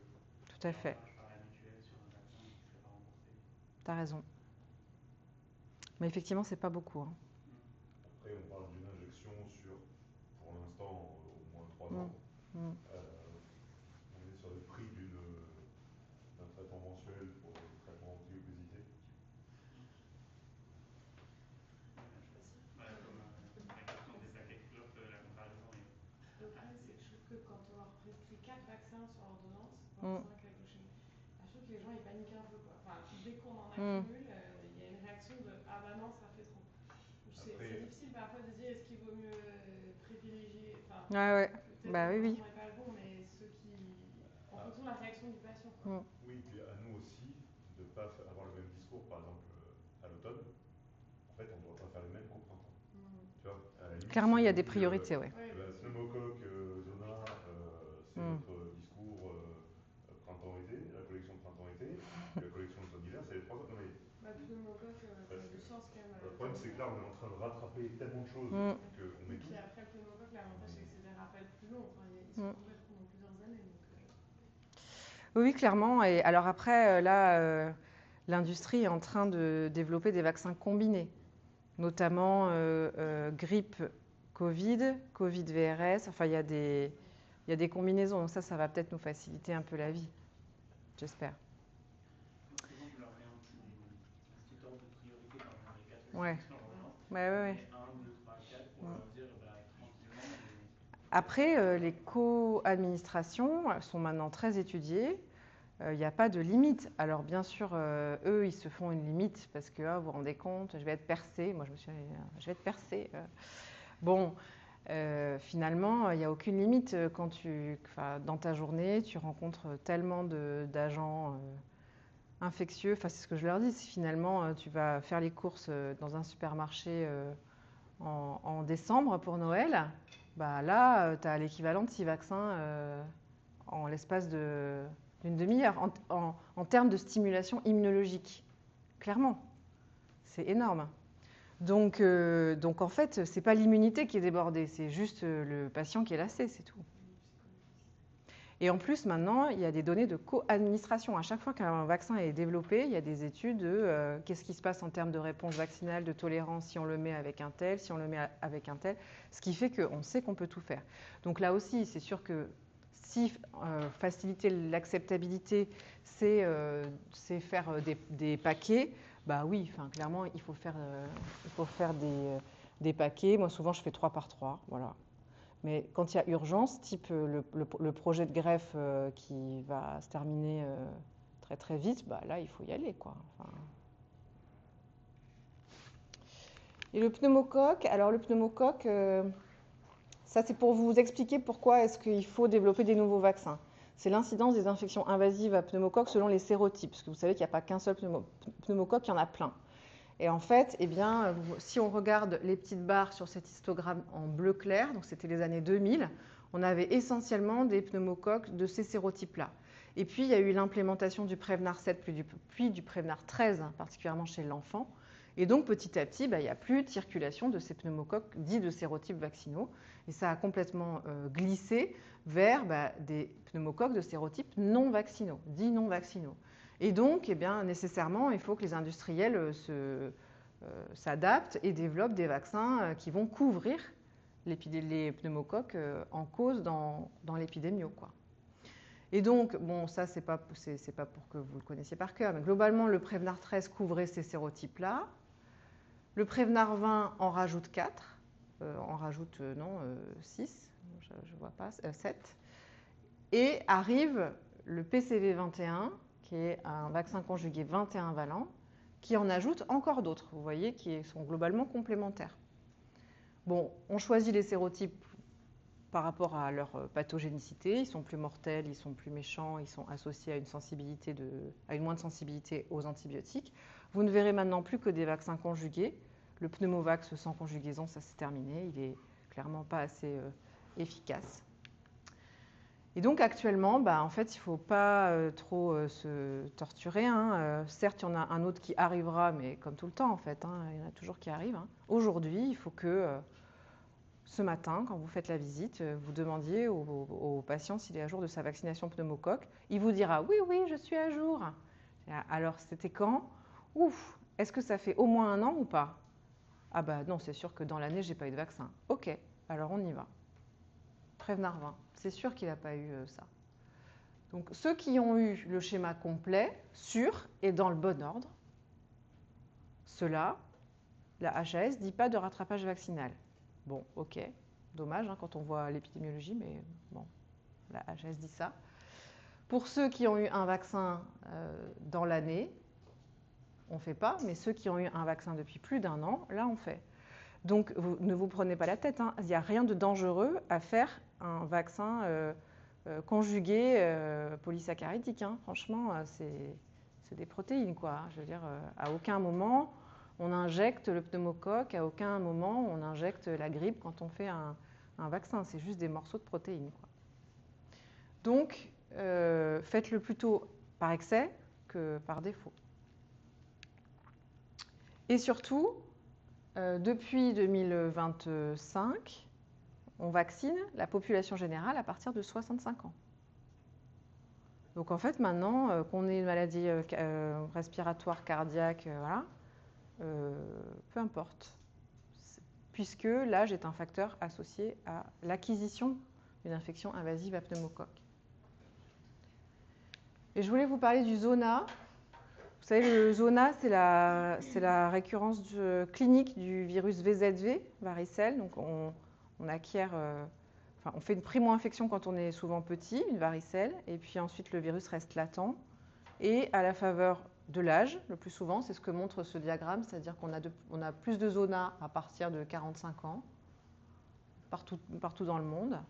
Speaker 1: Tout à fait.
Speaker 2: par la mutuelle sur un vaccin qui ne serait pas remboursé.
Speaker 1: Tu as raison. Mais effectivement, c'est pas beaucoup, hein.
Speaker 3: Après, on parle d'une injection sur, pour l'instant, au moins 3 ans. On est sur le prix d'un traitement mensuel pour le traitement anti-obésité.
Speaker 2: Comme la question des paquets de clopes, la comparaison est...
Speaker 5: Le problème, c'est que je trouve que quand on leur prescrit 4 vaccins sur l'ordonnance, voire 5 avec le schéma, je trouve que les gens ils paniquent un peu, quoi. Enfin, dès qu'on en accumule, il y a une réaction de ah bah non, ça fait trop. C'est difficile parfois de dire est-ce qu'il vaut mieux privilégier. Enfin,
Speaker 1: ouais.
Speaker 5: Peut-être
Speaker 1: Oui.
Speaker 5: n'est pas le bon, mais ceux qui. En fonction de la réaction du patient, quoi.
Speaker 3: Oui, puis à nous aussi de ne pas avoir le même discours, par exemple à l'automne. En fait, on ne doit pas faire le même qu'au printemps. Tu vois, à la limite,
Speaker 1: Clairement, il y a des priorités, ouais.
Speaker 3: Pneumocoque, zona, c'est notre discours printemps-été.
Speaker 5: pneumocoque, ça a du sens quand même.
Speaker 3: Le problème, c'est que là, on est en train de rattraper tellement de choses qu'on met
Speaker 5: Et
Speaker 3: tout.
Speaker 5: puis après, le pneumocoque, l'avantage, c'est que c'est des rappels plus longs. Enfin, ils sont couverts pendant plusieurs années.
Speaker 1: Oui, clairement. Et alors après, là, l'industrie est en train de développer des vaccins combinés, notamment grippe Covid, Covid VRS. Enfin, il y a des combinaisons. Donc ça va peut-être nous faciliter un peu la vie, j'espère.
Speaker 2: Donc souvent, vous leur mettez un petit ordre de priorité quand on a les 4
Speaker 1: Ouais.
Speaker 2: vaccinations en urgence.
Speaker 1: Ouais.
Speaker 2: 1, 2, 3, 4 pour leur dire tranquillement.
Speaker 1: Après, les co-administrations sont maintenant très étudiées. Il n'y a pas de limite. Alors bien sûr, eux, ils se font une limite parce que vous vous rendez compte, je vais être percé. Moi, je me suis dit, je vais être percé. Bon, finalement, il n'y a aucune limite quand dans ta journée, tu rencontres tellement d'agents infectieux. Enfin, c'est ce que je leur dis. Si finalement, tu vas faire les courses dans un supermarché en décembre pour Noël, bah là, tu as l'équivalent de 6 vaccins en l'espace d'une demi-heure en termes de stimulation immunologique. Clairement, c'est énorme. Donc en fait, ce n'est pas l'immunité qui est débordée, c'est juste le patient qui est lassé, c'est tout. Et en plus, maintenant, il y a des données de co-administration. À chaque fois qu'un vaccin est développé, il y a des études de qu'est-ce qui se passe en termes de réponse vaccinale, de tolérance, si on le met avec un tel, si on le met avec un tel, ce qui fait qu'on sait qu'on peut tout faire. Donc là aussi, c'est sûr que si faciliter l'acceptabilité, c'est faire des paquets, bah oui, clairement, il faut faire des paquets. Moi, souvent, je fais 3 par 3, voilà. Mais quand il y a urgence, type le projet de greffe qui va se terminer très très vite, bah là il faut y aller, quoi. Et le pneumocoque, alors le pneumocoque, ça c'est pour vous expliquer pourquoi est-ce qu'il faut développer des nouveaux vaccins. C'est l'incidence des infections invasives à pneumocoque selon les sérotypes, parce que vous savez qu'il n'y a pas qu'un seul pneumocoque, il y en a plein. Et en fait, si on regarde les petites barres sur cet histogramme en bleu clair, donc c'était les années 2000, on avait essentiellement des pneumocoques de ces sérotypes-là. Et puis, il y a eu l'implémentation du Prevnar 7 puis du Prevnar 13, particulièrement chez l'enfant. Et donc, petit à petit, il n'y a plus de circulation de ces pneumocoques dits de sérotypes vaccinaux. Et ça a complètement glissé vers des pneumocoques de sérotypes non vaccinaux, dits non vaccinaux. Et donc, nécessairement, il faut que les industriels s'adaptent et développent des vaccins qui vont couvrir les pneumocoques en cause dans l'épidémie, quoi. Et donc, bon, ça, c'est pas pour que vous le connaissiez par cœur, mais globalement, le Prevnar 13 couvrait ces sérotypes-là. Le Prevnar 20 en rajoute 4, 6, je vois pas, 7. Et arrive le PCV 21, qui est un vaccin conjugué 21 valent, qui en ajoute encore d'autres, vous voyez, qui sont globalement complémentaires. Bon, on choisit les sérotypes par rapport à leur pathogénicité, ils sont plus mortels, ils sont plus méchants, ils sont associés à une moindre sensibilité aux antibiotiques. Vous ne verrez maintenant plus que des vaccins conjugués. Le pneumovax sans conjugaison, ça c'est terminé, il n'est clairement pas assez efficace. Et donc actuellement, en fait, il ne faut pas trop se torturer. Certes, il y en a un autre qui arrivera, mais comme tout le temps, en fait, il y en a toujours qui arrivent. Aujourd'hui, il faut que ce matin, quand vous faites la visite, vous demandiez au patient s'il est à jour de sa vaccination pneumocoque. Il vous dira « oui, je suis à jour ». Alors, c'était quand? Ouf, est-ce que ça fait au moins 1 an ou pas? Ah non, c'est sûr que dans l'année, je n'ai pas eu de vaccin. Ok, alors on y va. Prevnar 20, c'est sûr qu'il n'a pas eu ça. Donc ceux qui ont eu le schéma complet, sûr et dans le bon ordre, ceux-là, la HAS ne dit pas de rattrapage vaccinal. Bon, ok, dommage quand on voit l'épidémiologie, mais bon, la HAS dit ça. Pour ceux qui ont eu un vaccin dans l'année, on ne fait pas, mais ceux qui ont eu un vaccin depuis plus d'1 an, là on fait. Donc ne vous prenez pas la tête, il n'y a rien de dangereux à faire un vaccin conjugué polysaccharidique. Franchement, c'est des protéines, quoi. Je veux dire, à aucun moment on injecte le pneumocoque, à aucun moment on injecte la grippe quand on fait un vaccin. C'est juste des morceaux de protéines, quoi. Donc, faites-le plutôt par excès que par défaut. Et surtout, depuis 2025, on vaccine la population générale à partir de 65 ans. Donc en fait, maintenant, qu'on ait une maladie respiratoire, cardiaque, voilà, peu importe, puisque l'âge est un facteur associé à l'acquisition d'une infection invasive à pneumocoque. Et je voulais vous parler du zona. Vous savez, le zona, c'est la récurrence clinique du virus VZV, varicelle. Donc on acquiert, on fait une primo-infection quand on est souvent petit, une varicelle, et puis ensuite le virus reste latent. Et à la faveur de l'âge, le plus souvent, c'est ce que montre ce diagramme, c'est-à-dire qu'on a plus de zona à partir de 45 ans, partout dans le monde,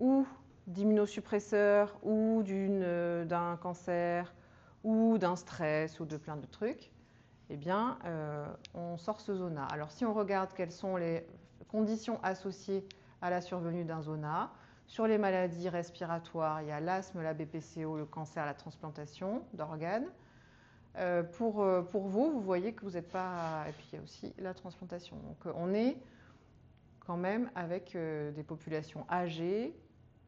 Speaker 1: ou d'immunosuppresseurs, ou d'un cancer, ou d'un stress, ou de plein de trucs, eh bien, on sort ce zona. Alors, si on regarde quelles sont les conditions associées à la survenue d'un zona, sur les maladies respiratoires, il y a l'asthme, la BPCO, le cancer, la transplantation d'organes. Pour vous, vous voyez que vous n'êtes pas... Et puis, il y a aussi la transplantation. Donc, on est quand même avec des populations âgées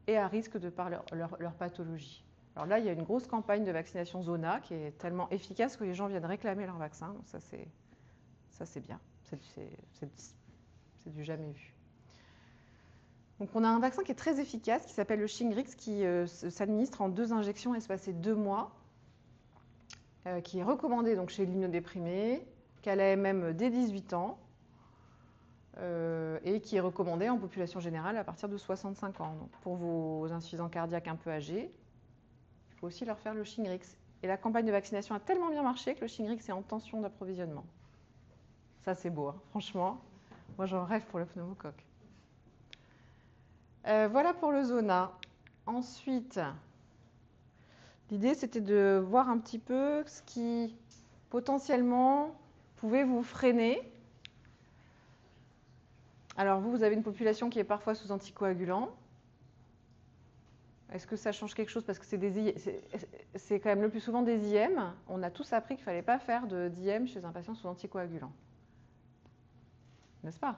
Speaker 1: et à risque de par leur pathologie. Alors là, il y a une grosse campagne de vaccination zona qui est tellement efficace que les gens viennent réclamer leur vaccin. Donc ça, c'est bien. C'est du jamais vu. Donc on a un vaccin qui est très efficace, qui s'appelle le Shingrix, qui s'administre en 2 injections espacées 2 mois, qui est recommandé donc, chez l'immunodéprimé, qu'à l'AMM dès 18 ans, et qui est recommandé en population générale à partir de 65 ans. Donc pour vos insuffisants cardiaques un peu âgés, il faut aussi leur faire le Shingrix. Et la campagne de vaccination a tellement bien marché que le Shingrix est en tension d'approvisionnement. Ça, c'est beau, hein. Franchement. Moi, j'en rêve pour le pneumocoque. Voilà pour le zona. Ensuite, l'idée, c'était de voir un petit peu ce qui, potentiellement, pouvait vous freiner. Alors, vous avez une population qui est parfois sous anticoagulants. Est-ce que ça change quelque chose? Parce que c'est quand même le plus souvent des IM. On a tous appris qu'il ne fallait pas faire d'IM chez un patient sous anticoagulant. N'est-ce pas?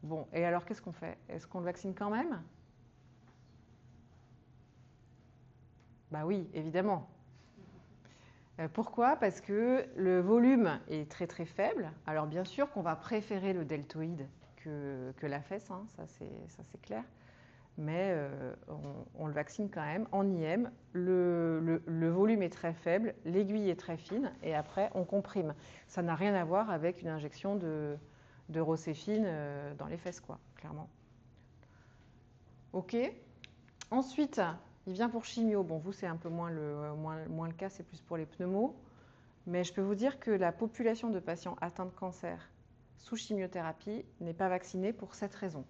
Speaker 1: Bon, et alors qu'est-ce qu'on fait? Est-ce qu'on le vaccine quand même? Bah oui, évidemment. Pourquoi? Parce que le volume est très très faible. Alors bien sûr qu'on va préférer le deltoïde que la fesse, hein, ça c'est clair. Mais on le vaccine quand même en IM. Le volume est très faible, l'aiguille est très fine, et après on comprime. Ça n'a rien à voir avec une injection de rocéfine dans les fesses, quoi, clairement. Ok. Ensuite, il vient pour chimio. Bon, vous, c'est un peu moins le cas, c'est plus pour les pneumos. Mais je peux vous dire que la population de patients atteints de cancer sous chimiothérapie n'est pas vaccinée pour cette raison.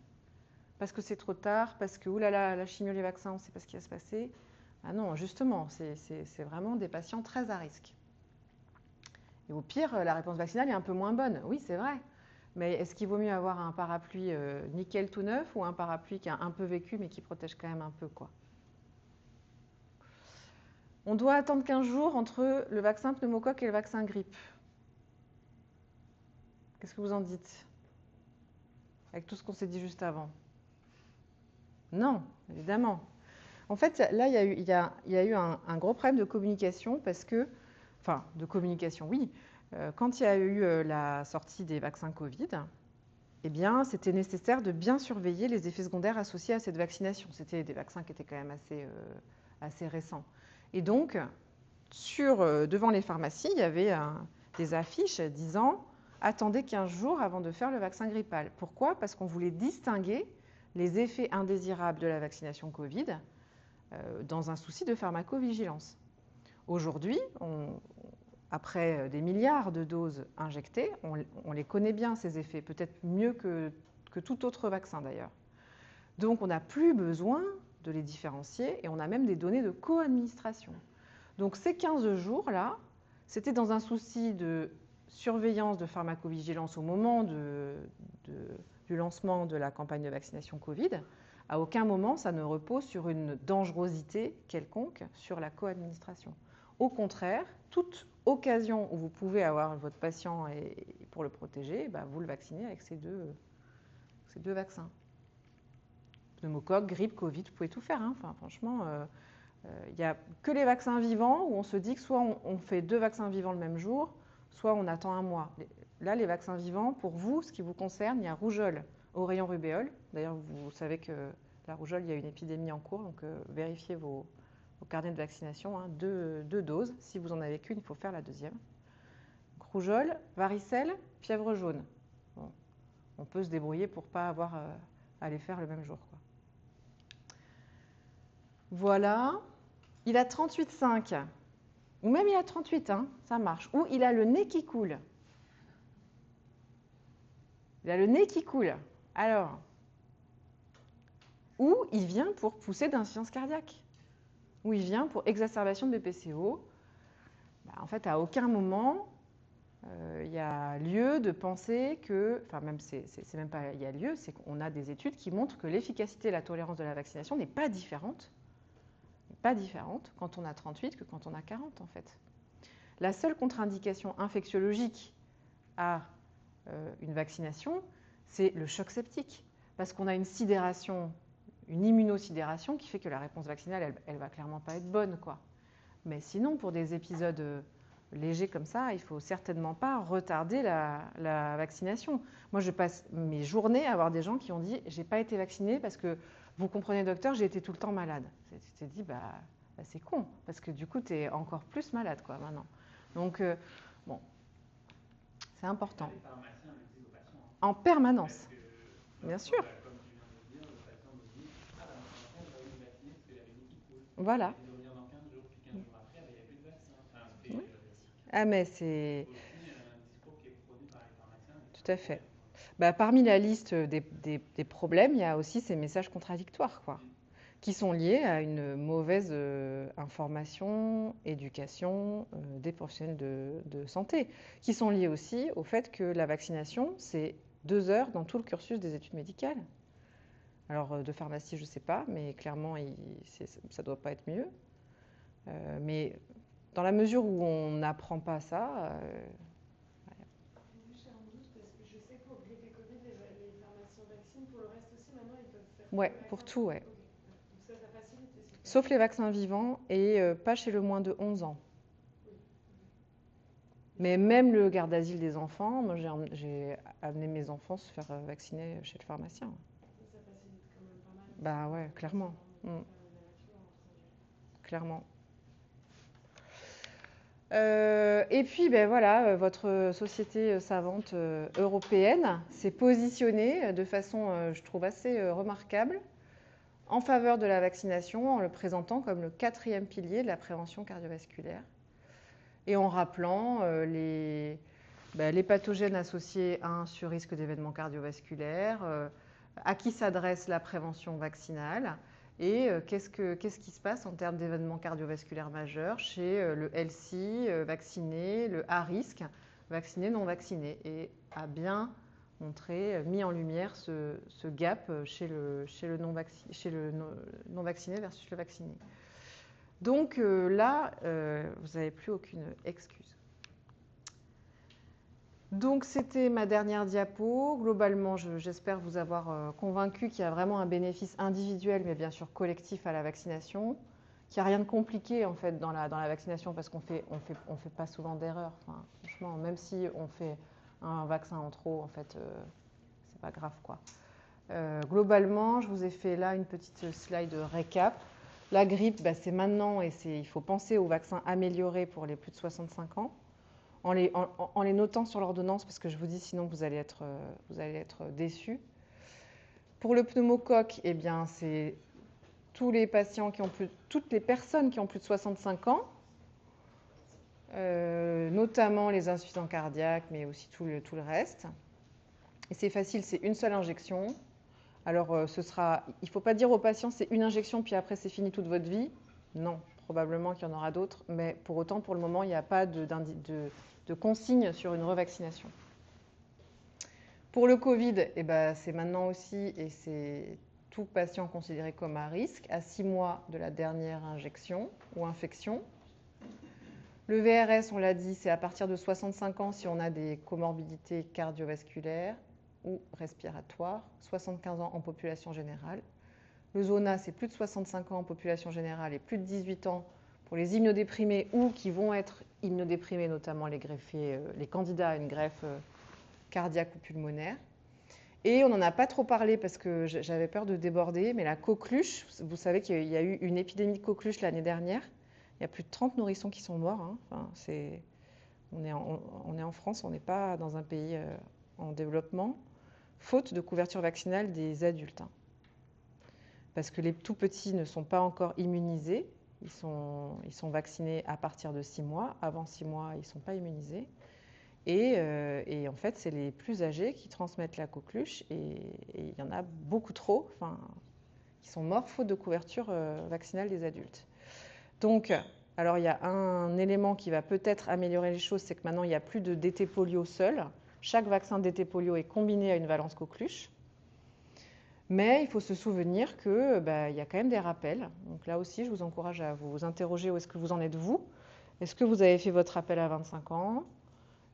Speaker 1: Parce que c'est trop tard, parce que, oulala, la chimio, les vaccins, on ne sait pas ce qui va se passer. Ah non, justement, c'est vraiment des patients très à risque. Et au pire, la réponse vaccinale est un peu moins bonne. Oui, c'est vrai. Mais est-ce qu'il vaut mieux avoir un parapluie nickel tout neuf ou un parapluie qui a un peu vécu mais qui protège quand même un peu, quoi? On doit attendre 15 jours entre le vaccin pneumocoque et le vaccin grippe. Qu'est-ce que vous en dites? Avec tout ce qu'on s'est dit juste avant. Non, évidemment. En fait, là, il y a eu un gros problème de communication parce que, enfin, de communication, oui. Quand il y a eu la sortie des vaccins Covid, eh bien, c'était nécessaire de bien surveiller les effets secondaires associés à cette vaccination. C'était des vaccins qui étaient quand même assez récents. Et donc, devant les pharmacies, il y avait des affiches disant « Attendez 15 jours avant de faire le vaccin grippal ». Pourquoi? Parce qu'on voulait distinguer les effets indésirables de la vaccination Covid dans un souci de pharmacovigilance. Aujourd'hui, après des milliards de doses injectées, on les connaît bien, ces effets, peut-être mieux que tout autre vaccin d'ailleurs. Donc on n'a plus besoin de les différencier et on a même des données de co-administration. Donc ces 15 jours-là, c'était dans un souci de surveillance de pharmacovigilance au moment du lancement de la campagne de vaccination Covid. À aucun moment, ça ne repose sur une dangerosité quelconque sur la co-administration. Au contraire, toute occasion où vous pouvez avoir votre patient et pour le protéger, vous le vaccinez avec ces deux vaccins. Pneumocoque, grippe, Covid, vous pouvez tout faire. Enfin, franchement, il n'y a que les vaccins vivants où on se dit que soit on fait 2 vaccins vivants le même jour, soit on attend un mois. Là, les vaccins vivants, pour vous, ce qui vous concerne, il y a rougeole, oreillon, rubéole. D'ailleurs, vous savez que la rougeole, il y a une épidémie en cours, donc vérifiez vos carnets de vaccination. 2 doses. Si vous en avez qu'une, il faut faire la deuxième. Donc, rougeole, varicelle, fièvre jaune. Bon, on peut se débrouiller pour ne pas avoir à les faire le même jour, quoi. Voilà. Il a 38,5. Ou même il a 38, ça marche. Ou il a le nez qui coule. Il a le nez qui coule. Alors, ou il vient pour poussée d'insuffisance cardiaque. Ou il vient pour exacerbation de BPCO. En fait, à aucun moment, il y a lieu de penser que... Enfin, même, c'est même pas il y a lieu, c'est qu'on a des études qui montrent que l'efficacité et la tolérance de la vaccination n'est pas différente. Pas différente quand on a 38 que quand on a 40, en fait. La seule contre-indication infectiologique à une vaccination, c'est le choc septique. Parce qu'on a une sidération, une immunosidération qui fait que la réponse vaccinale, elle va clairement pas être bonne, quoi. Mais sinon, pour des épisodes légers comme ça, il ne faut certainement pas retarder la vaccination. Moi, je passe mes journées à avoir des gens qui ont dit « j'ai pas été vacciné parce que, vous comprenez, docteur, j'ai été tout le temps malade ». Tu t'es dit « c'est con, parce que du coup, tu es encore plus malade, quoi, maintenant ». Donc, bon, c'est important.
Speaker 2: Les pharmaciens le disent aux patients.
Speaker 1: En permanence,
Speaker 2: Que,
Speaker 1: bien sûr.
Speaker 2: Comme tu viens de le dire, le patient nous dit « Ah, mon pharmacien, il va me vacciner parce qu'il avait dit qu'il coule ».
Speaker 1: Voilà.
Speaker 2: Il doit venir dans 15 jours, puis 15 jours après, il n'y a plus de vaccin. Enfin,
Speaker 1: Oui. Ah, mais c'est...
Speaker 2: aussi un discours qui est produit par les pharmaciens.
Speaker 1: Tout à fait. Parmi la liste des problèmes, il y a aussi ces messages contradictoires, quoi, qui sont liés à une mauvaise information, éducation des professionnels de santé, qui sont liés aussi au fait que la vaccination, c'est 2 heures dans tout le cursus des études médicales. Alors, de pharmacie, je ne sais pas, mais clairement, ça ne doit pas être mieux. Mais dans la mesure où on n'apprend pas ça...
Speaker 5: J'ai un doute parce que je sais que pour grippe et Covid, les pharmaciens vaccinent. Pour le reste aussi, maintenant, ils peuvent faire.
Speaker 1: Ouais, pour tout, ouais.
Speaker 5: Okay. Donc ça facilite aussi.
Speaker 1: Sauf les vaccins vivants et pas chez le moins de 11 ans.
Speaker 5: Oui.
Speaker 1: Mais même le garde d'asile des enfants, moi j'ai amené mes enfants se faire vacciner chez le pharmacien.
Speaker 5: Ça facilite quand même pas mal.
Speaker 1: Bah ouais, clairement. Clairement. Et puis, voilà, votre société savante européenne s'est positionnée de façon, je trouve, assez remarquable en faveur de la vaccination en le présentant comme le 4e pilier de la prévention cardiovasculaire et en rappelant les pathogènes associés à un surrisque d'événements cardiovasculaires, à qui s'adresse la prévention vaccinale et qu'est-ce qui se passe en termes d'événements cardiovasculaires majeurs chez le healthy vacciné, le à risque vacciné, non vacciné, et a bien montré, mis en lumière ce gap chez le non vacciné versus le vacciné. Donc là, vous n'avez plus aucune excuse. Donc c'était ma dernière diapo. Globalement, j'espère vous avoir convaincu qu'il y a vraiment un bénéfice individuel, mais bien sûr collectif à la vaccination, qu'il n'y a rien de compliqué en fait dans la vaccination parce qu'on fait pas souvent d'erreurs. Enfin, franchement, même si on fait un vaccin en trop, en fait, c'est pas grave, quoi. Globalement, je vous ai fait là une petite slide récap. La grippe, c'est maintenant et il faut penser aux vaccins améliorés pour les plus de 65 ans. En les notant sur l'ordonnance, parce que je vous dis sinon vous allez être déçus. Pour le pneumocoque, eh bien, c'est toutes les personnes qui ont plus de 65 ans, notamment les insuffisants cardiaques, mais aussi tout le reste. Et c'est facile, c'est une seule injection. Alors, il ne faut pas dire aux patients c'est une injection, puis après c'est fini toute votre vie. Non, probablement qu'il y en aura d'autres, mais pour autant, pour le moment, il n'y a pas de consigne sur une revaccination. Pour le Covid, c'est maintenant aussi, et c'est tout patient considéré comme à risque, à 6 mois de la dernière injection ou infection. Le VRS, on l'a dit, c'est à partir de 65 ans si on a des comorbidités cardiovasculaires ou respiratoires, 75 ans en population générale. Le Zona, c'est plus de 65 ans en population générale et plus de 18 ans pour les immunodéprimés ou qui vont être immunodéprimés, notamment les greffés, les candidats à une greffe cardiaque ou pulmonaire. Et on n'en a pas trop parlé parce que j'avais peur de déborder, mais la coqueluche, vous savez qu'il y a eu une épidémie de coqueluche l'année dernière. Il y a plus de 30 nourrissons qui sont morts. Hein. Enfin, on est en France, on n'est pas dans un pays en développement, faute de couverture vaccinale des adultes. Hein. Parce que les tout petits ne sont pas encore immunisés. Ils sont vaccinés à partir de 6 mois. Avant 6 mois, ils ne sont pas immunisés. Et en fait, c'est les plus âgés qui transmettent la coqueluche. Et il y en a beaucoup trop qui sont morts faute de couverture vaccinale des adultes. Donc, alors il y a un élément qui va peut-être améliorer les choses, c'est que maintenant, il n'y a plus de DT polio seul. Chaque vaccin DT polio est combiné à une valence coqueluche. Mais il faut se souvenir qu'il y a quand même des rappels. Donc là aussi, je vous encourage à vous interroger où est-ce que vous en êtes vous. Est-ce que vous avez fait votre rappel à 25 ans ?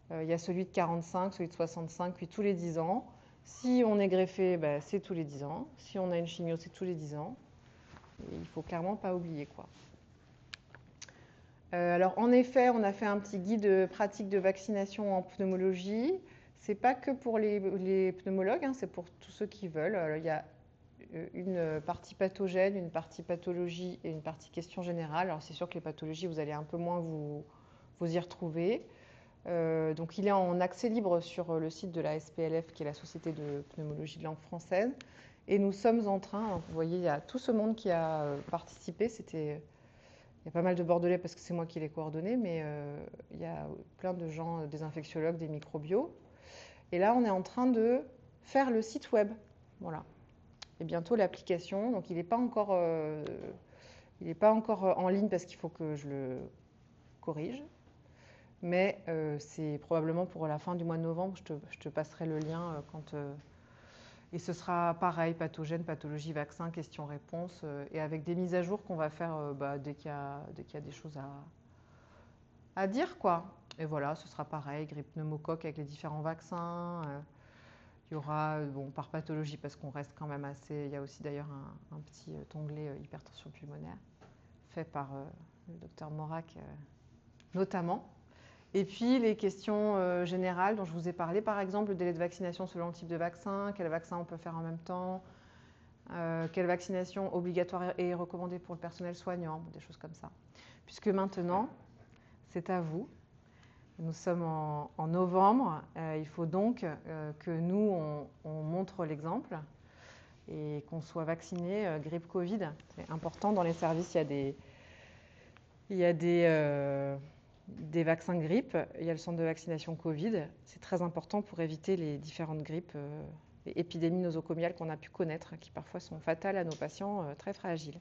Speaker 1: Il y a celui de 45, celui de 65, puis tous les 10 ans. Si on est greffé, c'est tous les 10 ans. Si on a une chimio, c'est tous les 10 ans. Et il ne faut clairement pas oublier, quoi. Alors en effet, on a fait un petit guide pratique de vaccination en pneumologie. C'est pas que pour les pneumologues, hein, c'est pour tous ceux qui veulent. Alors, il y a une partie pathogène, une partie pathologie et une partie question générale. Alors c'est sûr que les pathologies, vous allez un peu moins vous y retrouver. Donc il est en accès libre sur le site de la SPLF, qui est la Société de pneumologie de langue française. Et nous sommes en train, vous voyez, il y a tout ce monde qui a participé. Il y a pas mal de Bordelais parce que c'est moi qui les coordonnais, mais il y a plein de gens, des infectiologues, des microbios. Et là, on est en train de faire le site web. Voilà. Et bientôt l'application. Donc il n'est pas encore en ligne parce qu'il faut que je le corrige. Mais c'est probablement pour la fin du mois de novembre. Je te passerai le lien et ce sera pareil, pathogène, pathologie, vaccin, questions-réponses, et avec des mises à jour qu'on va faire dès qu'il y a des choses à dire, quoi. Et voilà, ce sera pareil, grippe pneumocoque avec les différents vaccins. Il y aura, par pathologie, parce qu'on reste quand même assez... Il y a aussi d'ailleurs un petit onglet hypertension pulmonaire, fait par le docteur Morac notamment. Et puis les questions générales dont je vous ai parlé, par exemple, le délai de vaccination selon le type de vaccin, quel vaccin on peut faire en même temps, quelle vaccination obligatoire et recommandée pour le personnel soignant, des choses comme ça. Puisque maintenant, c'est à vous. Nous sommes en novembre, il faut donc que nous, on montre l'exemple et qu'on soit vacciné grippe Covid. C'est important dans les services, il y a des vaccins grippe, il y a le centre de vaccination Covid. C'est très important pour éviter les différentes grippes et épidémies nosocomiales qu'on a pu connaître, qui parfois sont fatales à nos patients très fragiles.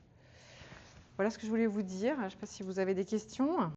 Speaker 1: Voilà ce que je voulais vous dire. Je ne sais pas si vous avez des questions.